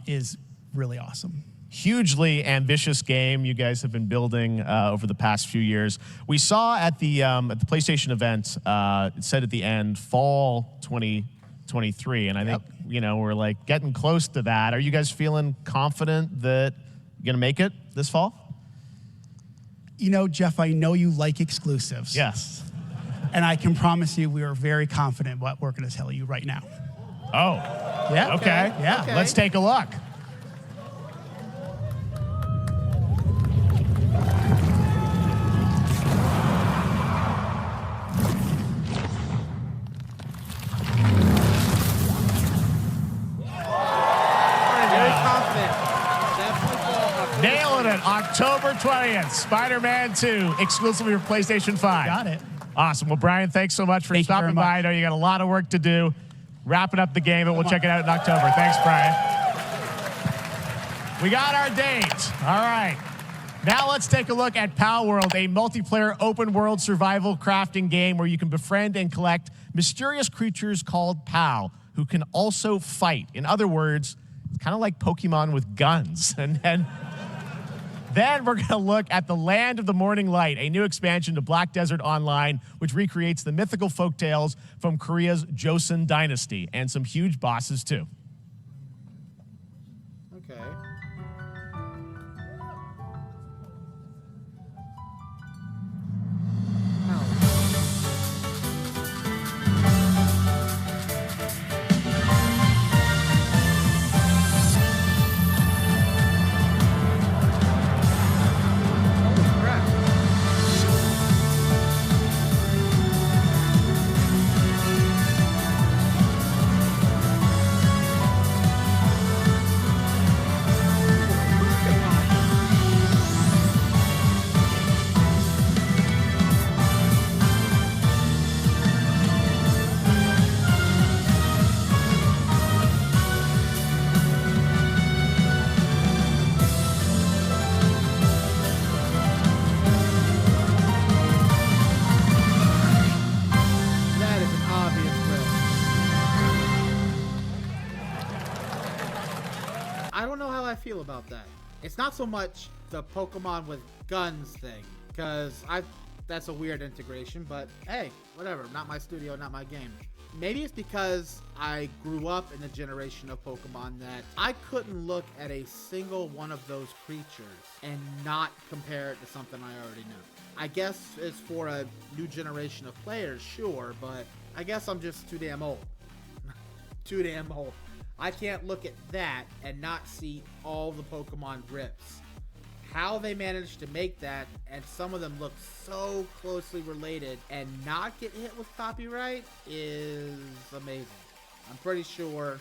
is really awesome. Hugely ambitious game you guys have been building over the past few years. We saw at the PlayStation event, it said at the end, fall 2023, and I think we're like getting close to that. Are you guys feeling confident that you're gonna make it this fall? Jeff, I know you like exclusives. Yes. And I can promise you we are very confident what we're gonna tell you right now. Oh. Yeah. Okay. Yeah. Okay. Let's take a look. October 20th, Spider-Man 2, exclusively for PlayStation 5. Got it. Awesome. Well, Brian, thanks so much for stopping by. I know you got a lot of work to do. Wrapping up the game, and we'll check it out in October. Thanks, Brian. We got our date. All right. Now let's take a look at Pal World, a multiplayer open-world survival crafting game where you can befriend and collect mysterious creatures called Pal, who can also fight. In other words, it's kind of like Pokemon with guns. And then we're going to look at the Land of the Morning Light, a new expansion to Black Desert Online, which recreates the mythical folktales from Korea's Joseon dynasty, and some huge bosses, too. Okay. I feel about that. It's not so much the Pokemon with guns thing, because that's a weird integration, but hey, whatever. Not my studio, not my game. Maybe it's because I grew up in a generation of Pokemon that I couldn't look at a single one of those creatures and not compare it to something I already knew. I guess it's for a new generation of players, sure, but I guess I'm just too damn old. Too damn old. I can't look at that and not see all the Pokemon grips. How they managed to make that, and some of them look so closely related and not get hit with copyright, is amazing. I'm pretty sure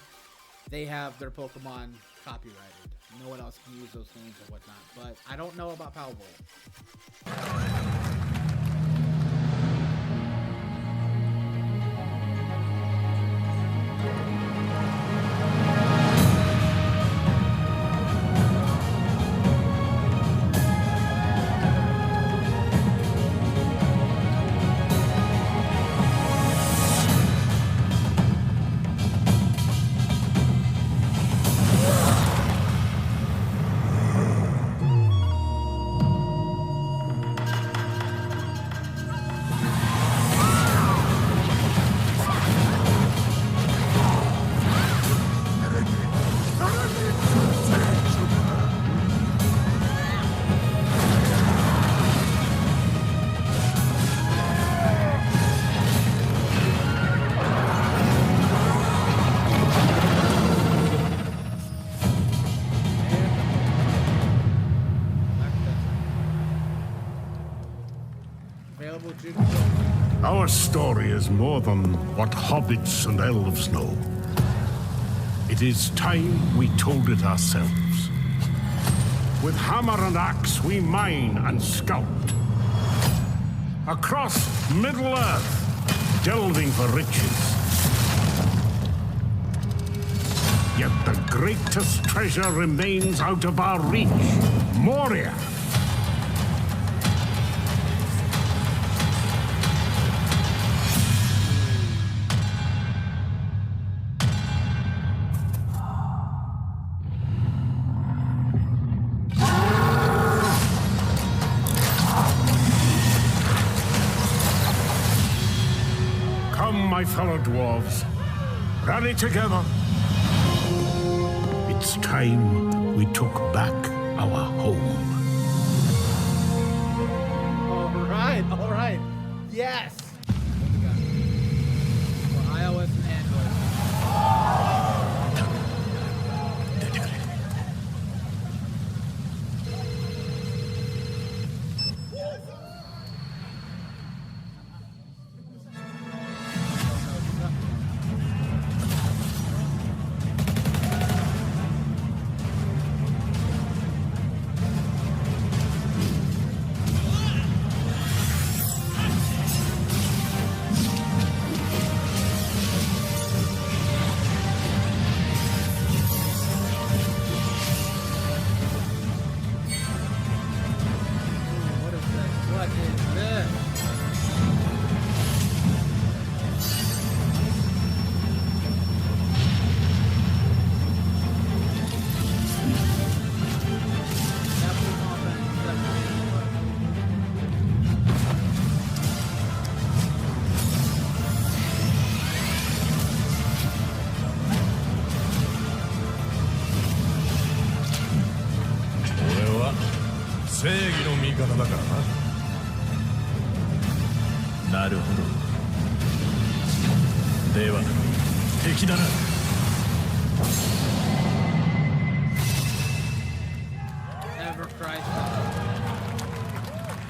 they have their Pokemon copyrighted. No one else can use those names or whatnot, but I don't know about Palworld. Our story is more than what hobbits and elves know. It is time we told it ourselves. With hammer and axe we mine and sculpt. Across Middle-earth, delving for riches. Yet the greatest treasure remains out of our reach. Moria. My fellow dwarves, rally together. It's time we took back our home. All right. Yes. For iOS and Android.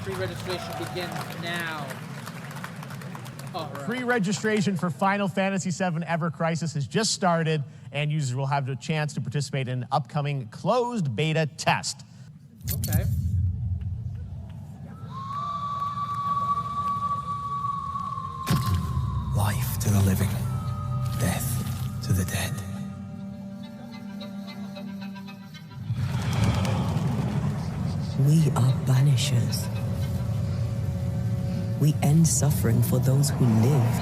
Pre-registration begins now. Pre-registration for Final Fantasy VII Ever Crisis has just started, and users will have the chance to participate in an upcoming closed beta test. Okay. Life to the living, death to the dead. We are banishers. We end suffering for those who live.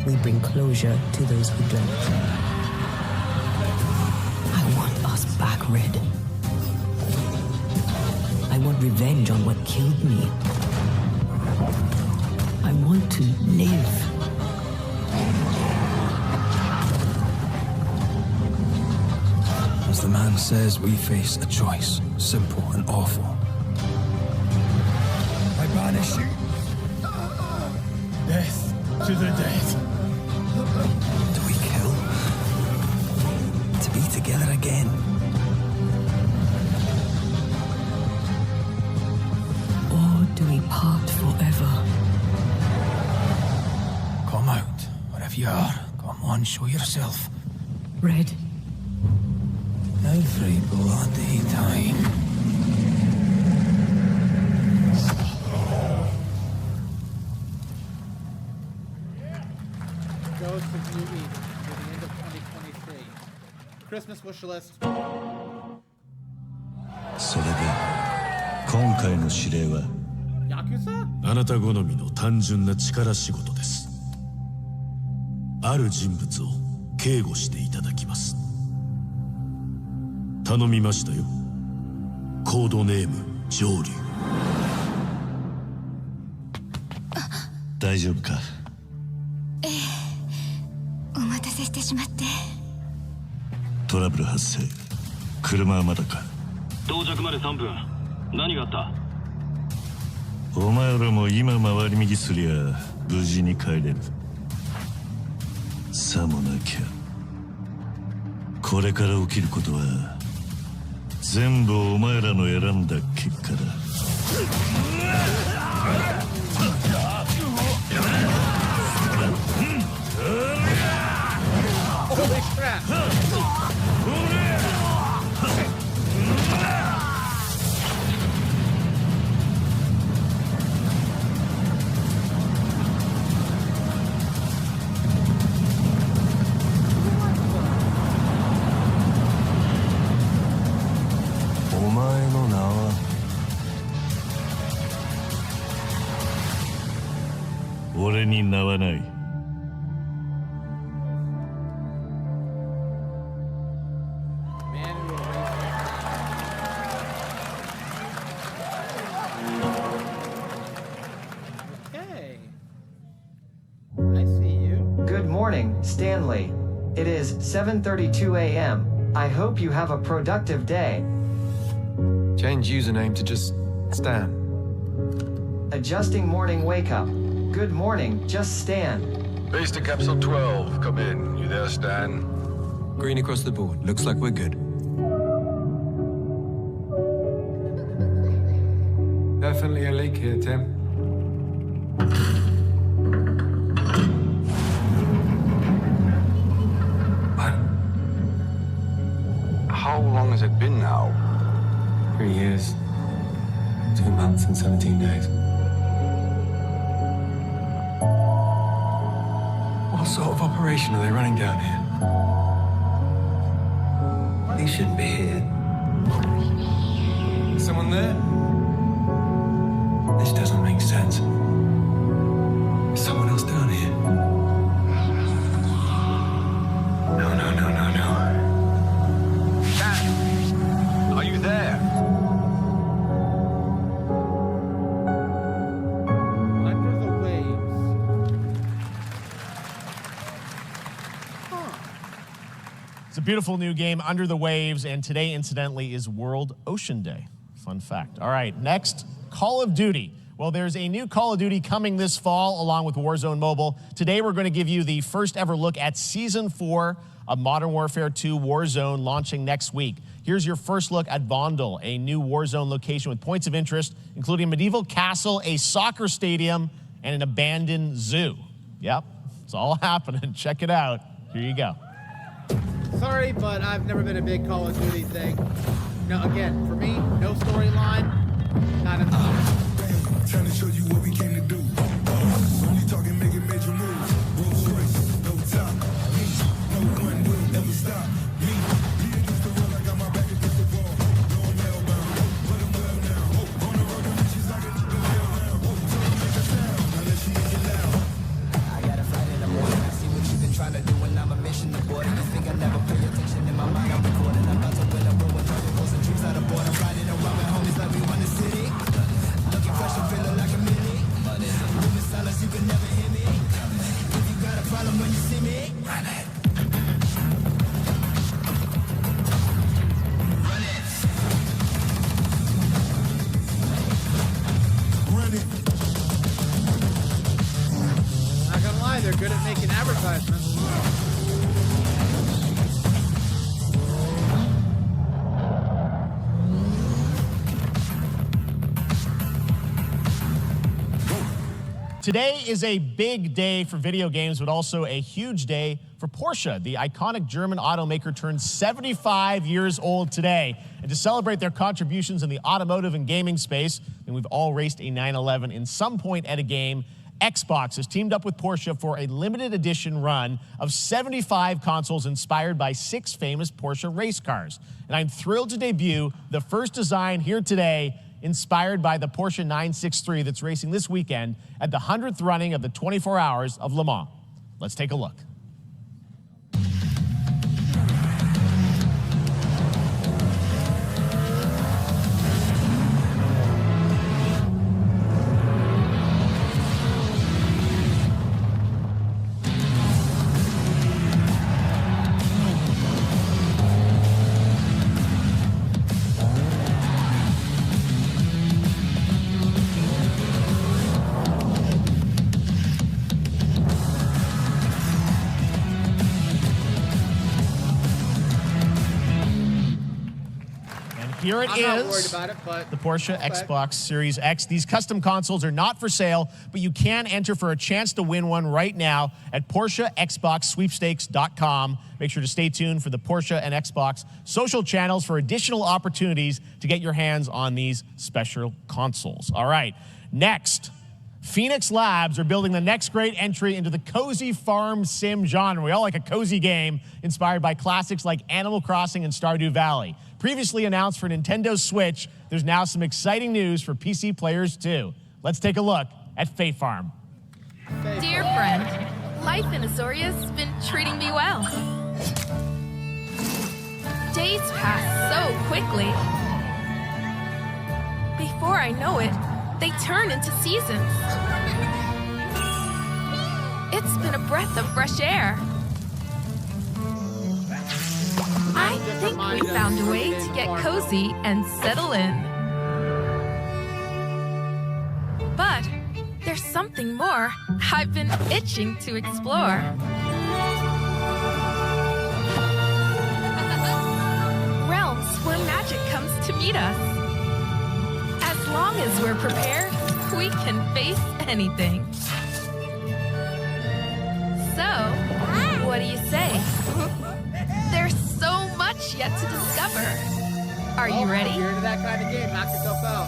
We bring closure to those who don't. Red. I want revenge on what killed me. I want to live. As the man says, we face a choice, simple and awful. I banish you. Death to the dead. Do we kill? To be together again? Or do we part forever? Come out, wherever you are. Come on, show yourself. Red. Every bloody time. Goes to Judy to the end of 2023. Christmas wish list. それで今回の指令は Yakuza? あなた好みの単純な力仕事です。ある人物を警護していただきます。頼みましたよ。コードネーム上流。大丈夫か？お待たせしてしまって。トラブル発生。車はまだか？到着まで3分。何があった？お前らも今回り右すりゃ無事に帰れる。さもなきゃこれから起きることは全部お前らの選んだ結果だ。Holy crap! "俺に名はない。Okay. I see you. Good morning, Stanley. It is 7:32 a.m. I hope you have a productive day. Change username to just Stan. Adjusting morning wake up. Good morning, just Stan. Base to Capsule 12. Come in. You there, Stan? Green across the board. Looks like we're good. Definitely a leak here, Tim. How long has it been now? 3 years. 2 months and 17 days. What sort of operation are they running down here? He shouldn't be here. Someone there? This doesn't make sense. Is someone else down here? No. Are you there? Under the waves. It's a beautiful new game, Under the Waves, and today, incidentally, is World Ocean Day. Fun fact. All right, next, Call of Duty. Well, there's a new Call of Duty coming this fall along with Warzone Mobile. Today, we're going to give you the first ever look at Season 4 of Modern Warfare 2 Warzone launching next week. Here's your first look at Vondel, a new Warzone location with points of interest, including a medieval castle, a soccer stadium, and an abandoned zoo. Yep, it's all happening. Check it out. Here you go. Sorry, but I've never been a big Call of Duty thing. No, again, for me, no storyline, not enough. Trying to show you what we came to do. Only talking, making major moves. Rolls Royce, no top. Me, no one will ever stop. Me, be against the wall, I got my back against the wall. Going hellbound, but I'm well now. On the road to riches, I get to go hell now. So make a sound, now let she get you loud. I got a fight in the morning. I see what you've been trying to do, and I'm a mission to board. You think I never pay attention in my mind? I'm recording. I'm about to win a room with her. Today is a big day for video games, but also a huge day for Porsche. The iconic German automaker turns 75 years old today. And to celebrate their contributions in the automotive and gaming space, and we've all raced a 911 in some point at a game, Xbox has teamed up with Porsche for a limited edition run of 75 consoles inspired by 6 famous Porsche race cars. And I'm thrilled to debut the first design here today, inspired by the Porsche 963 that's racing this weekend at the 100th running of the 24 Hours of Le Mans. Let's take a look. Here it I'm is, not worried about it, but the Porsche Xbox Series X. These custom consoles are not for sale, but you can enter for a chance to win one right now at PorscheXboxSweepstakes.com. Make sure to stay tuned for the Porsche and Xbox social channels for additional opportunities to get your hands on these special consoles. All right, next. Phoenix Labs are building the next great entry into the cozy farm sim genre. We all like a cozy game inspired by classics like Animal Crossing and Stardew Valley. Previously announced for Nintendo Switch, there's now some exciting news for PC players too. Let's take a look at Fae Farm. Dear friend, life in Azoria's been treating me well. Days pass so quickly. Before I know it, they turn into seasons. It's been a breath of fresh air. I think we found a way to get cozy and settle in. But there's something more I've been itching to explore. Realms where magic comes to meet us. As long as we're prepared, we can face anything. So, what do you say? There's so much yet to discover. Are you ready? You're into that kind of game. Knock yourself out.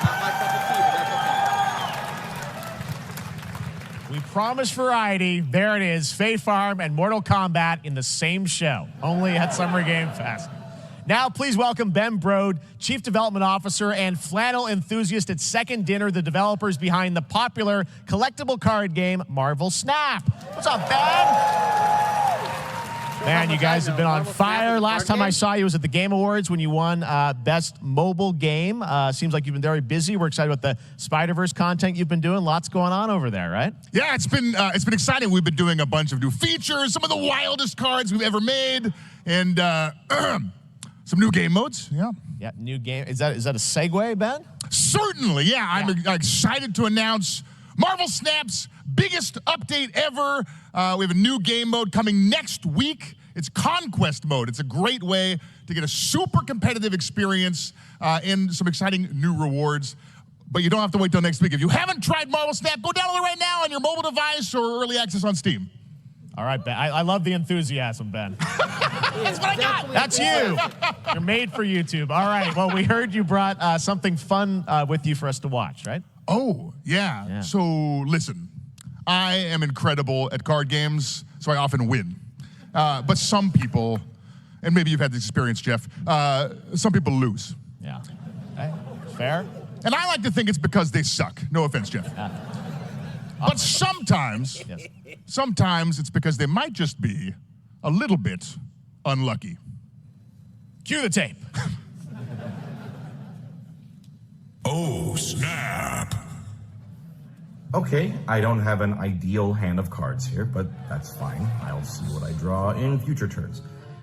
Not my cup of tea, but that's okay. We promised variety. There it is, Fae Farm and Mortal Kombat in the same show, only at Summer Game Fest. Now, please welcome Ben Brode, Chief Development Officer and flannel enthusiast at Second Dinner, the developers behind the popular collectible card game Marvel Snap. What's up, Ben? Man, you guys have been on fire. Last time I saw you was at the Game Awards when you won Best Mobile Game. Seems like you've been very busy. We're excited about the Spider-Verse content you've been doing. Lots going on over there, right? Yeah, it's been exciting. We've been doing a bunch of new features, some of the wildest cards we've ever made, and some new game modes. Yeah. Yeah, new game. Is that a segue, Ben? Certainly, yeah. I'm excited to announce Marvel Snap's biggest update ever. We have a new game mode coming next week. It's Conquest mode. It's a great way to get a super competitive experience and some exciting new rewards. But you don't have to wait till next week. If you haven't tried Marvel Snap, go download it right now on your mobile device or early access on Steam. All right, Ben. I love the enthusiasm, Ben. That's what I got. That's you. You're made for YouTube. All right. Well, we heard you brought something fun with you for us to watch, right? Oh, yeah. So, listen. I am incredible at card games, so I often win. But some people, and maybe you've had this experience, Jeff, some people lose. Yeah. Okay. Fair. And I like to think it's because they suck. No offense, Jeff. But sometimes it's because they might just be a little bit unlucky. Cue the tape. Oh, snap. Okay, I don't have an ideal hand of cards here, but that's fine. I'll see what I draw in future turns.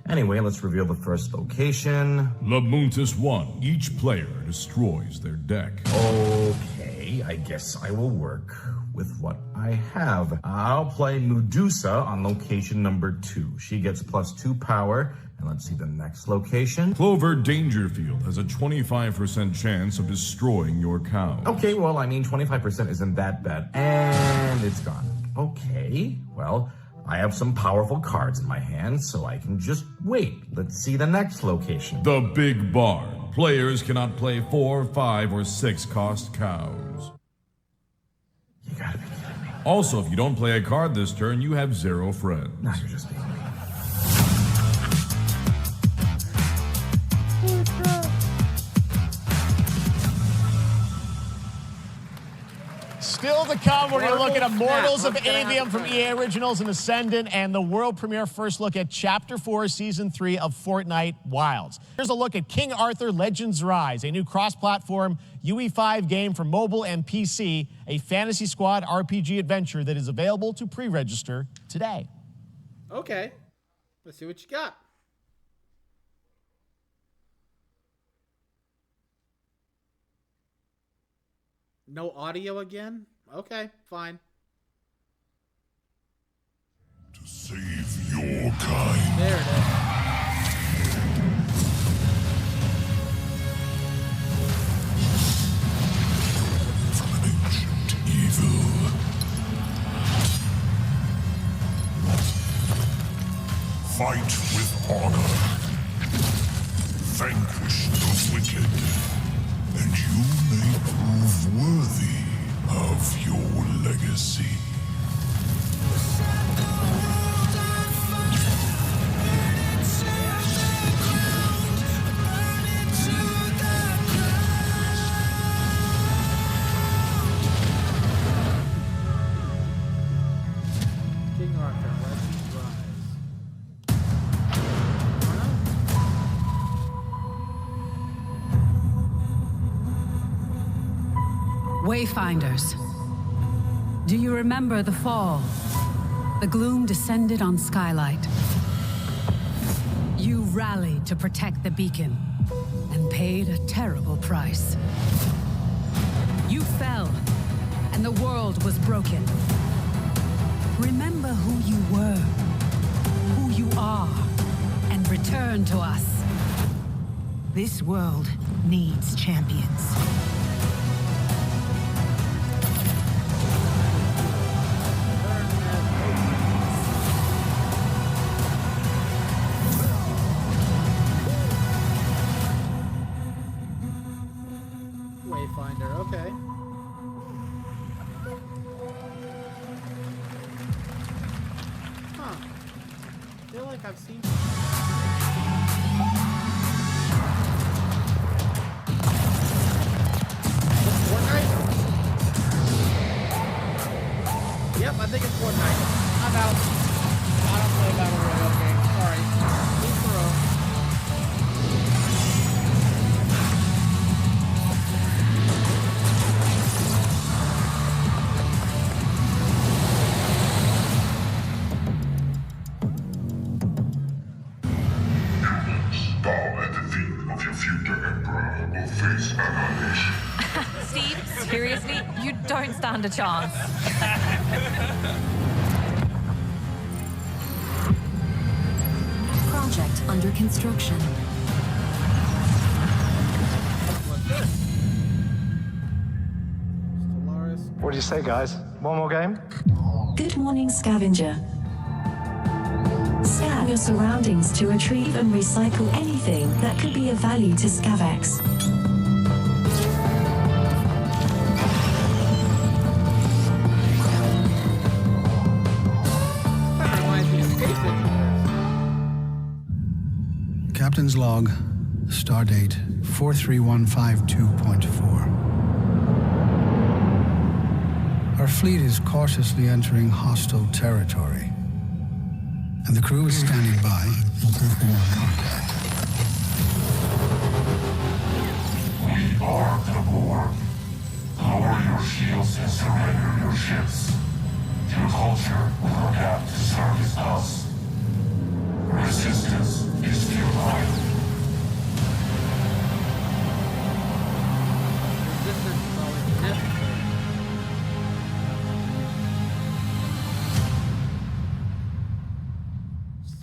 Anyway, let's reveal the first location. Lamuntis 1. Each player destroys their deck. Okay, I guess I will work with what I have. I'll play Medusa on location number 2. She gets +2 power. And let's see the next location. Clover Dangerfield has a 25% chance of destroying your cow. Okay, well, I mean, 25% isn't that bad. And it's gone. Okay, well, I have some powerful cards in my hand, so I can just wait. Let's see the next location. The Big Barn. Players cannot play 4, 5, or 6 cost cows. You gotta be kidding me. Also, if you don't play a card this turn, you have 0 friends. Now you're just being mean. Still to come, we're going to look at Immortals of What's gonna Avium from happen? EA Originals and Ascendant, and the world premiere first look at Chapter 4, Season 3 of Fortnite Wilds. Here's a look at King Arthur Legends Rise, a new cross-platform UE5 game for mobile and PC, a Fantasy Squad RPG adventure that is available to pre-register today. Okay. Let's see what you got. No audio again? Okay, fine. To save your kind. There it is. From an ancient evil. Fight with honor. Vanquish the wicked. And you may prove worthy of your legacy. King Arthur, Legends Rise. Wayfinders, do you remember the fall? The gloom descended on Skylight. You rallied to protect the beacon and paid a terrible price. You fell, and the world was broken. Remember who you were, who you are, and return to us. This world needs champions. Wayfinder, okay. Huh. I feel like I've seen. Fortnite? Yep, I think it's Fortnite. I'm out. I don't play Battle Royale games. Sorry. Leave the room. Bow at the feet of your future emperor or face annihilation. Steve, seriously, you don't stand a chance. Project under construction. What do you say, guys? One more game? Good morning, scavenger. Scan your surroundings to retrieve and recycle anything that could be of value to Scavax. Captain's log, stardate 43152.4. Our fleet is cautiously entering hostile territory, and the crew is standing by for contact. We are the Borg. Lower your shields and surrender your ships. Your culture will adapt to service us. Resistance is futile. Resistance is always necessary.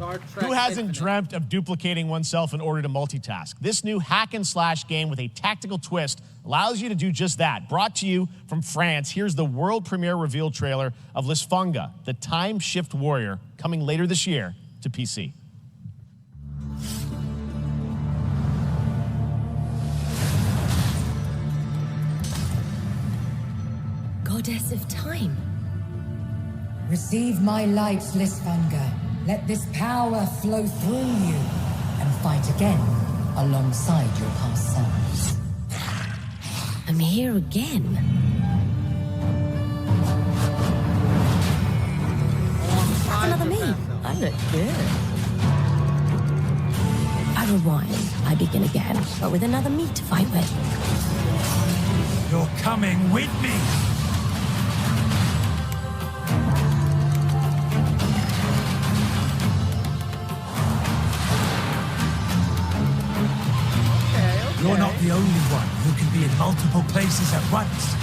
Star Trek Who hasn't Infinite. dreamt of duplicating oneself in order to multitask? This new hack and slash game with a tactical twist allows you to do just that. Brought to you from France, here's the world premiere reveal trailer of Lisfunga, the time shift warrior, coming later this year to PC. Goddess of time. Receive my light, Lisfunga. Let this power flow through you and fight again alongside your past selves. I'm here again. That's another me. I look good. I rewind. I begin again, but with another me to fight with. You're coming with me! You're not the only one who can be in multiple places at once.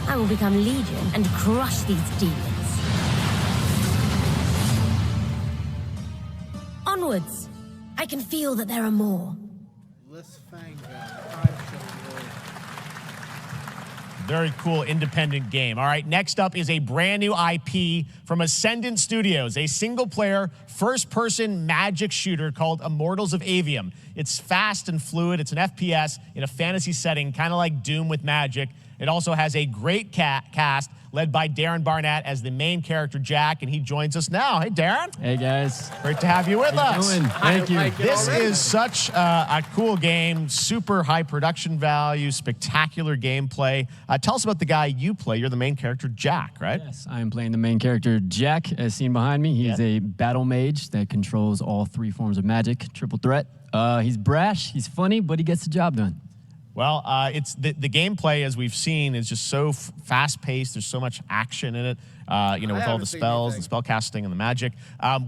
I will become Legion and crush these demons. Onwards! I can feel that there are more. Very cool independent game. All right, next up is a brand new IP from Ascendant Studios, a single-player, first-person magic shooter called Immortals of Avium. It's fast and fluid. It's an FPS in a fantasy setting, kind of like Doom with magic. It also has a great cast led by Darren Barnett as the main character, Jack, and he joins us now. Hey, Darren. Hey, guys. Great to have you with us. Doing? Thank you. This is such a cool game, super high production value, spectacular gameplay. Tell us about the guy you play. You're the main character, Jack, right? Yes, I am playing the main character, Jack, as seen behind me. He's a battle mage that controls all three forms of magic, triple threat. He's brash, he's funny, but he gets the job done. Well, it's the gameplay, as we've seen, is just so fast-paced. There's so much action in it, with all the spells, the spell casting, and the magic.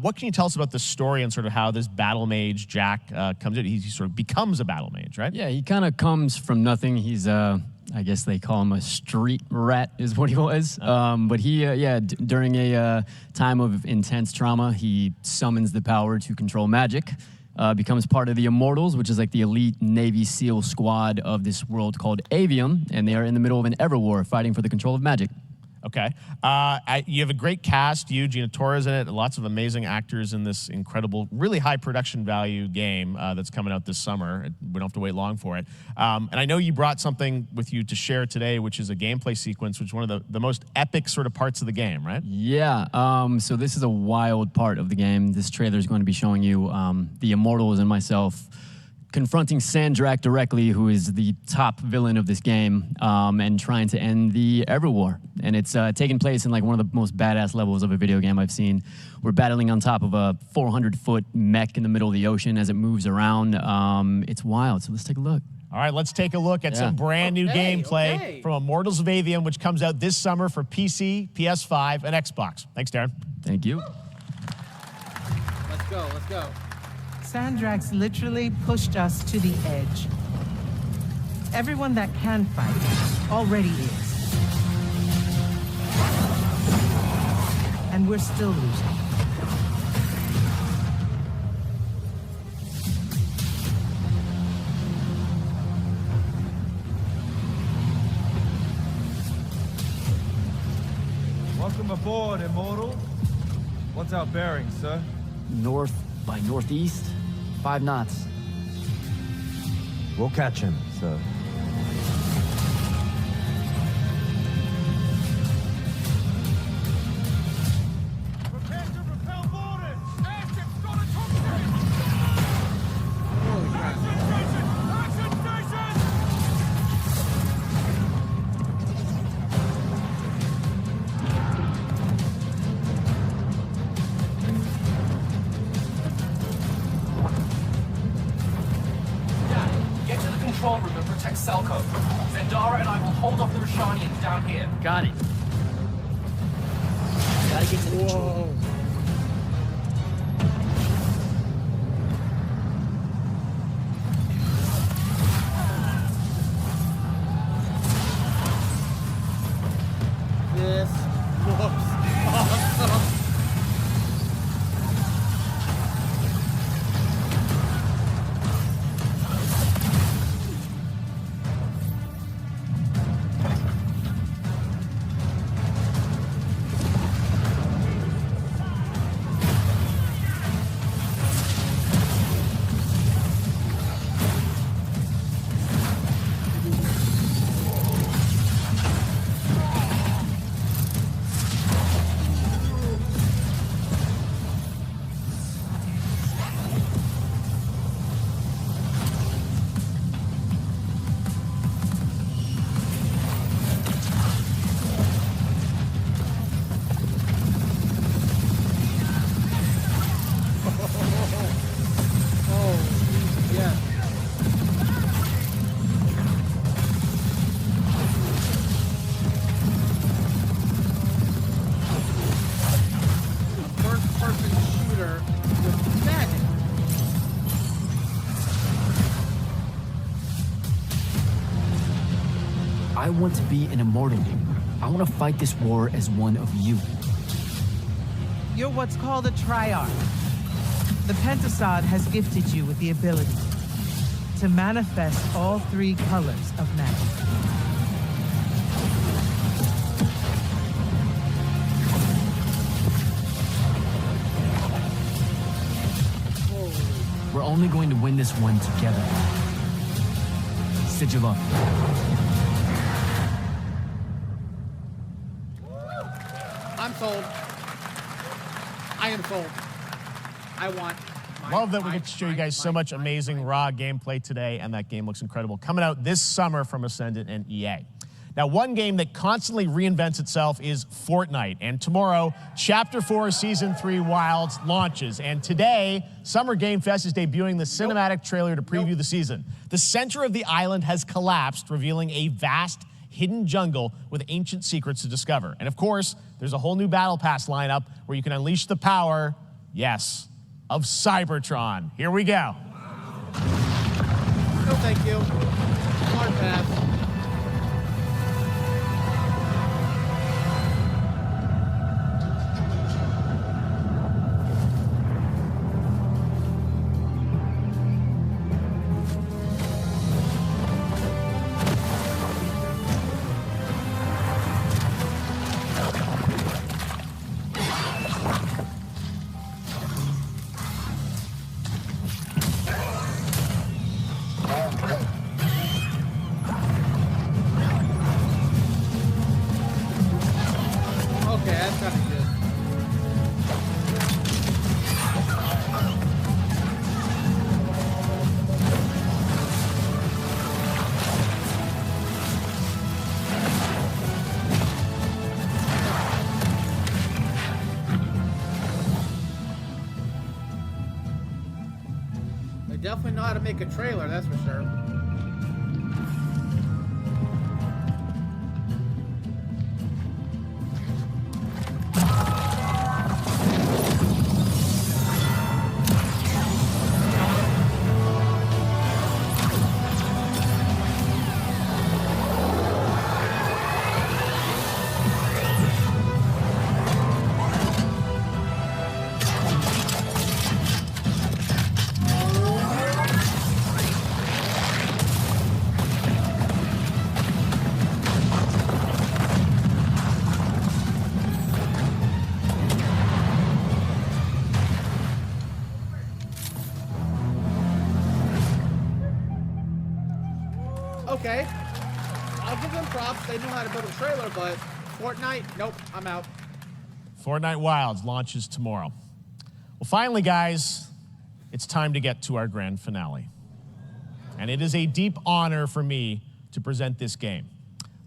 What can you tell us about the story and sort of how this battle mage, Jack, comes in? He sort of becomes a battle mage, right? Yeah, he kind of comes from nothing. He's, I guess they call him a street rat is what he was. But he, during a time of intense trauma, he summons the power to control magic. Becomes part of the Immortals, which is like the elite Navy SEAL squad of this world called Avium, and they are in the middle of an ever war fighting for the control of magic. Okay. You have a great cast. You, Gina Torres in it, lots of amazing actors in this incredible, really high production value game that's coming out this summer. We don't have to wait long for it. And I know you brought something with you to share today, which is a gameplay sequence, which is one of the most epic sort of parts of the game, right? Yeah. So this is a wild part of the game. This trailer is going to be showing you the Immortals and myself confronting Sandrak directly, who is the top villain of this game, and trying to end the Everwar. And it's taking place in like one of the most badass levels of a video game I've seen. We're battling on top of a 400-foot mech in the middle of the ocean as it moves around. It's wild, so let's take a look. All right, let's take a look at some brand new gameplay from Immortals of Avium, which comes out this summer for PC, PS5, and Xbox. Thanks, Darren. Thank you. Let's go, let's go. Sandrax literally pushed us to the edge. Everyone that can fight already is. And we're still losing. Welcome aboard, Immortal. What's our bearing, sir? North by northeast, 5 knots. We'll catch him, sir. Control room and protect Selco. Zendara and I will hold off the Rashanians down here. Got it. Gotta get to the control room. This looks want to be an immortal. I want to fight this war as one of you. You're what's called a triarch. The Pentasod has gifted you with the ability to manifest all 3 colors of magic. We're only going to win this one together. Sigil up. I'm sold. I am sold. I want. Love that we get to show you guys so much amazing raw gameplay today, and that game looks incredible. Coming out this summer from Ascendant and EA. Now, one game that constantly reinvents itself is Fortnite. And tomorrow, Chapter 4, Season 3 Wilds launches. And today, Summer Game Fest is debuting the cinematic trailer to preview the season. The center of the island has collapsed, revealing a vast, hidden jungle with ancient secrets to discover. And of course, there's a whole new Battle Pass lineup where you can unleash the power, yes, of Cybertron. Here we go. No, thank you. Hard pass. Definitely know how to make a trailer, that's for sure. Okay. I'll give them props. They know how to build a trailer, but Fortnite, nope, I'm out. Fortnite Wilds launches tomorrow. Well, finally, guys, it's time to get to our grand finale. And it is a deep honor for me to present this game.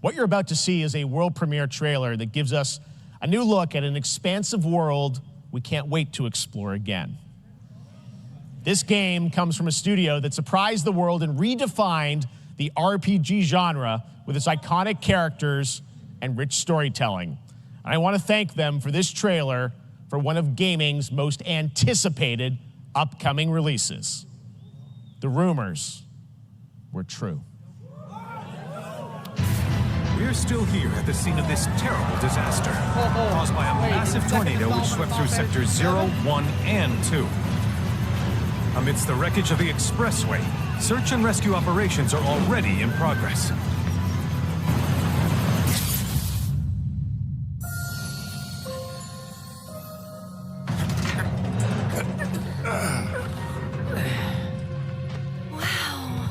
What you're about to see is a world premiere trailer that gives us a new look at an expansive world we can't wait to explore again. This game comes from a studio that surprised the world and redefined the RPG genre with its iconic characters and rich storytelling. And I want to thank them for this trailer for one of gaming's most anticipated upcoming releases. The rumors were true. We're still here at the scene of this terrible disaster, caused by a massive tornado which swept through sectors 0, 1, and 2. Amidst the wreckage of the expressway, search and rescue operations are already in progress. Wow.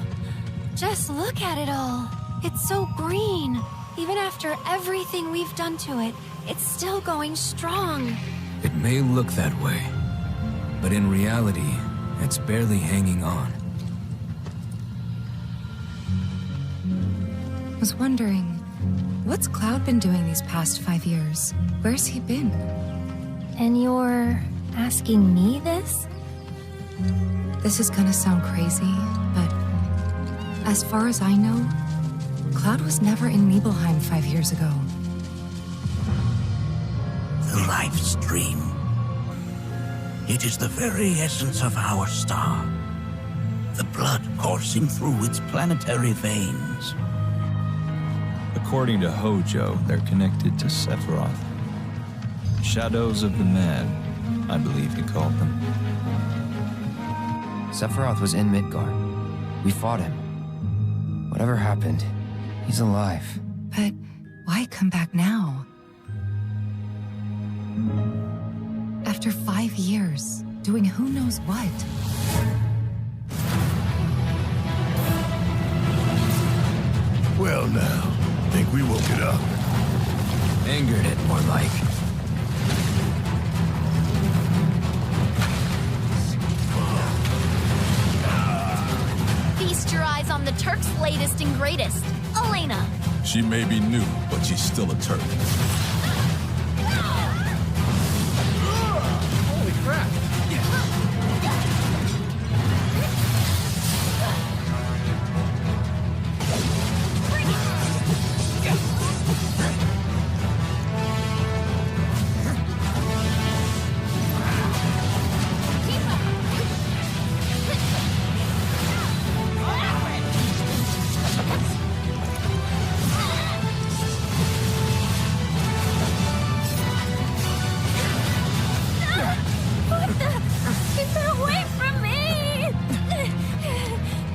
Just look at it all. It's so green. Even after everything we've done to it, it's still going strong. It may look that way, but in reality, it's barely hanging on. I was wondering, what's Cloud been doing these past 5 years? Where's he been? And you're asking me this? This is gonna sound crazy, but as far as I know, Cloud was never in Nibelheim 5 years ago. The life stream. It is the very essence of our star. The blood coursing through its planetary veins. According to Hojo, they're connected to Sephiroth. Shadows of the Mad, I believe he called them. Sephiroth was in Midgard. We fought him. Whatever happened, he's alive. But why come back now? After 5 years, doing who knows what? Well now, think we woke it up. Angered it, more like. Feast your eyes on the Turk's latest and greatest, Elena. She may be new, but she's still a Turk. Holy crap.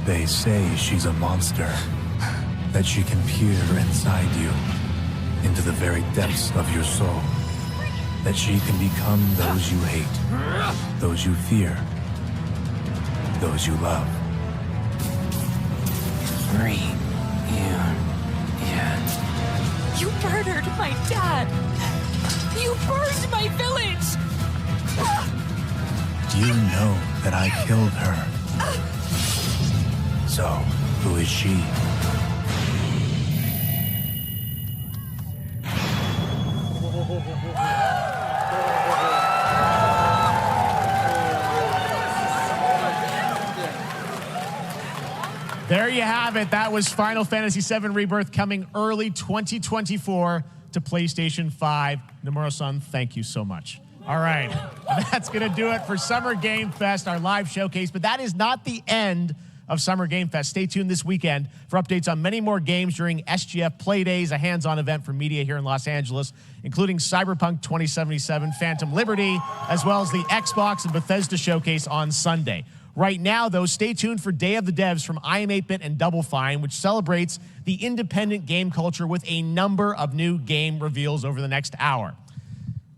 They say she's a monster, that she can peer inside you, into the very depths of your soul, that she can become those you hate, those you fear, those you love. Reunion. You murdered my dad! You burned my village! You know that I killed her. So, who is she? There you have it. That was Final Fantasy VII Rebirth coming early 2024 to PlayStation 5. Nomura-san, thank you so much. All right, that's going to do it for Summer Game Fest, our live showcase. But that is not the end of Summer Game Fest. Stay tuned this weekend for updates on many more games during SGF Play Days, a hands-on event for media here in Los Angeles, including Cyberpunk 2077, Phantom Liberty, as well as the Xbox and Bethesda showcase on Sunday. Right now, though, stay tuned for Day of the Devs from IM8bit and Double Fine, which celebrates the independent game culture with a number of new game reveals over the next hour.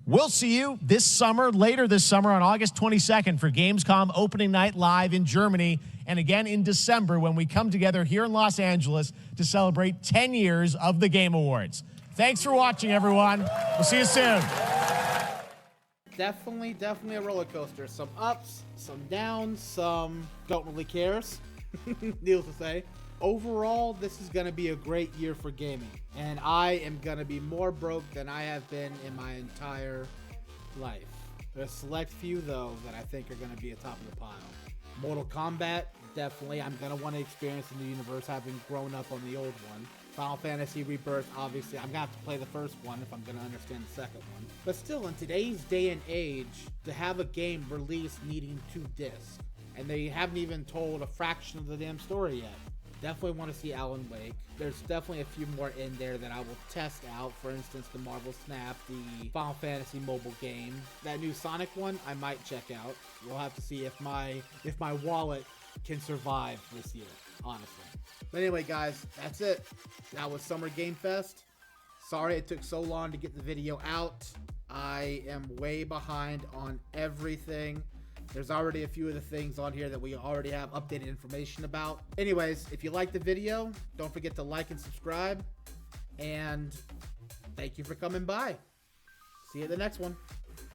We'll see you this summer, later this summer on August 22nd for Gamescom opening night live in Germany, and again in December when we come together here in Los Angeles to celebrate 10 years of the Game Awards. Thanks for watching, everyone. We'll see you soon. Definitely a roller coaster. Some ups, some downs, some don't really cares. Needless to say. Overall, this is going to be a great year for gaming, and I am going to be more broke than I have been in my entire life. There's a select few, though, that I think are going to be atop of the pile. Mortal Kombat, definitely. I'm going to want to experience the new universe, having grown up on the old one. Final Fantasy Rebirth, obviously. I'm going to have to play the first one if I'm going to understand the second one. But still, in today's day and age, to have a game released needing 2 discs, and they haven't even told a fraction of the damn story yet. Definitely want to see Alan Wake. There's definitely a few more in there that I will test out. For instance, the Marvel Snap, the Final Fantasy mobile game. That new Sonic one, I might check out. We'll have to see if my wallet can survive this year, honestly. But anyway, guys, that's it. That was Summer Game Fest. Sorry it took so long to get the video out. I am way behind on everything. There's already a few of the things on here that we already have updated information about. Anyways, if you liked the video, don't forget to like and subscribe. And thank you for coming by. See you at the next one.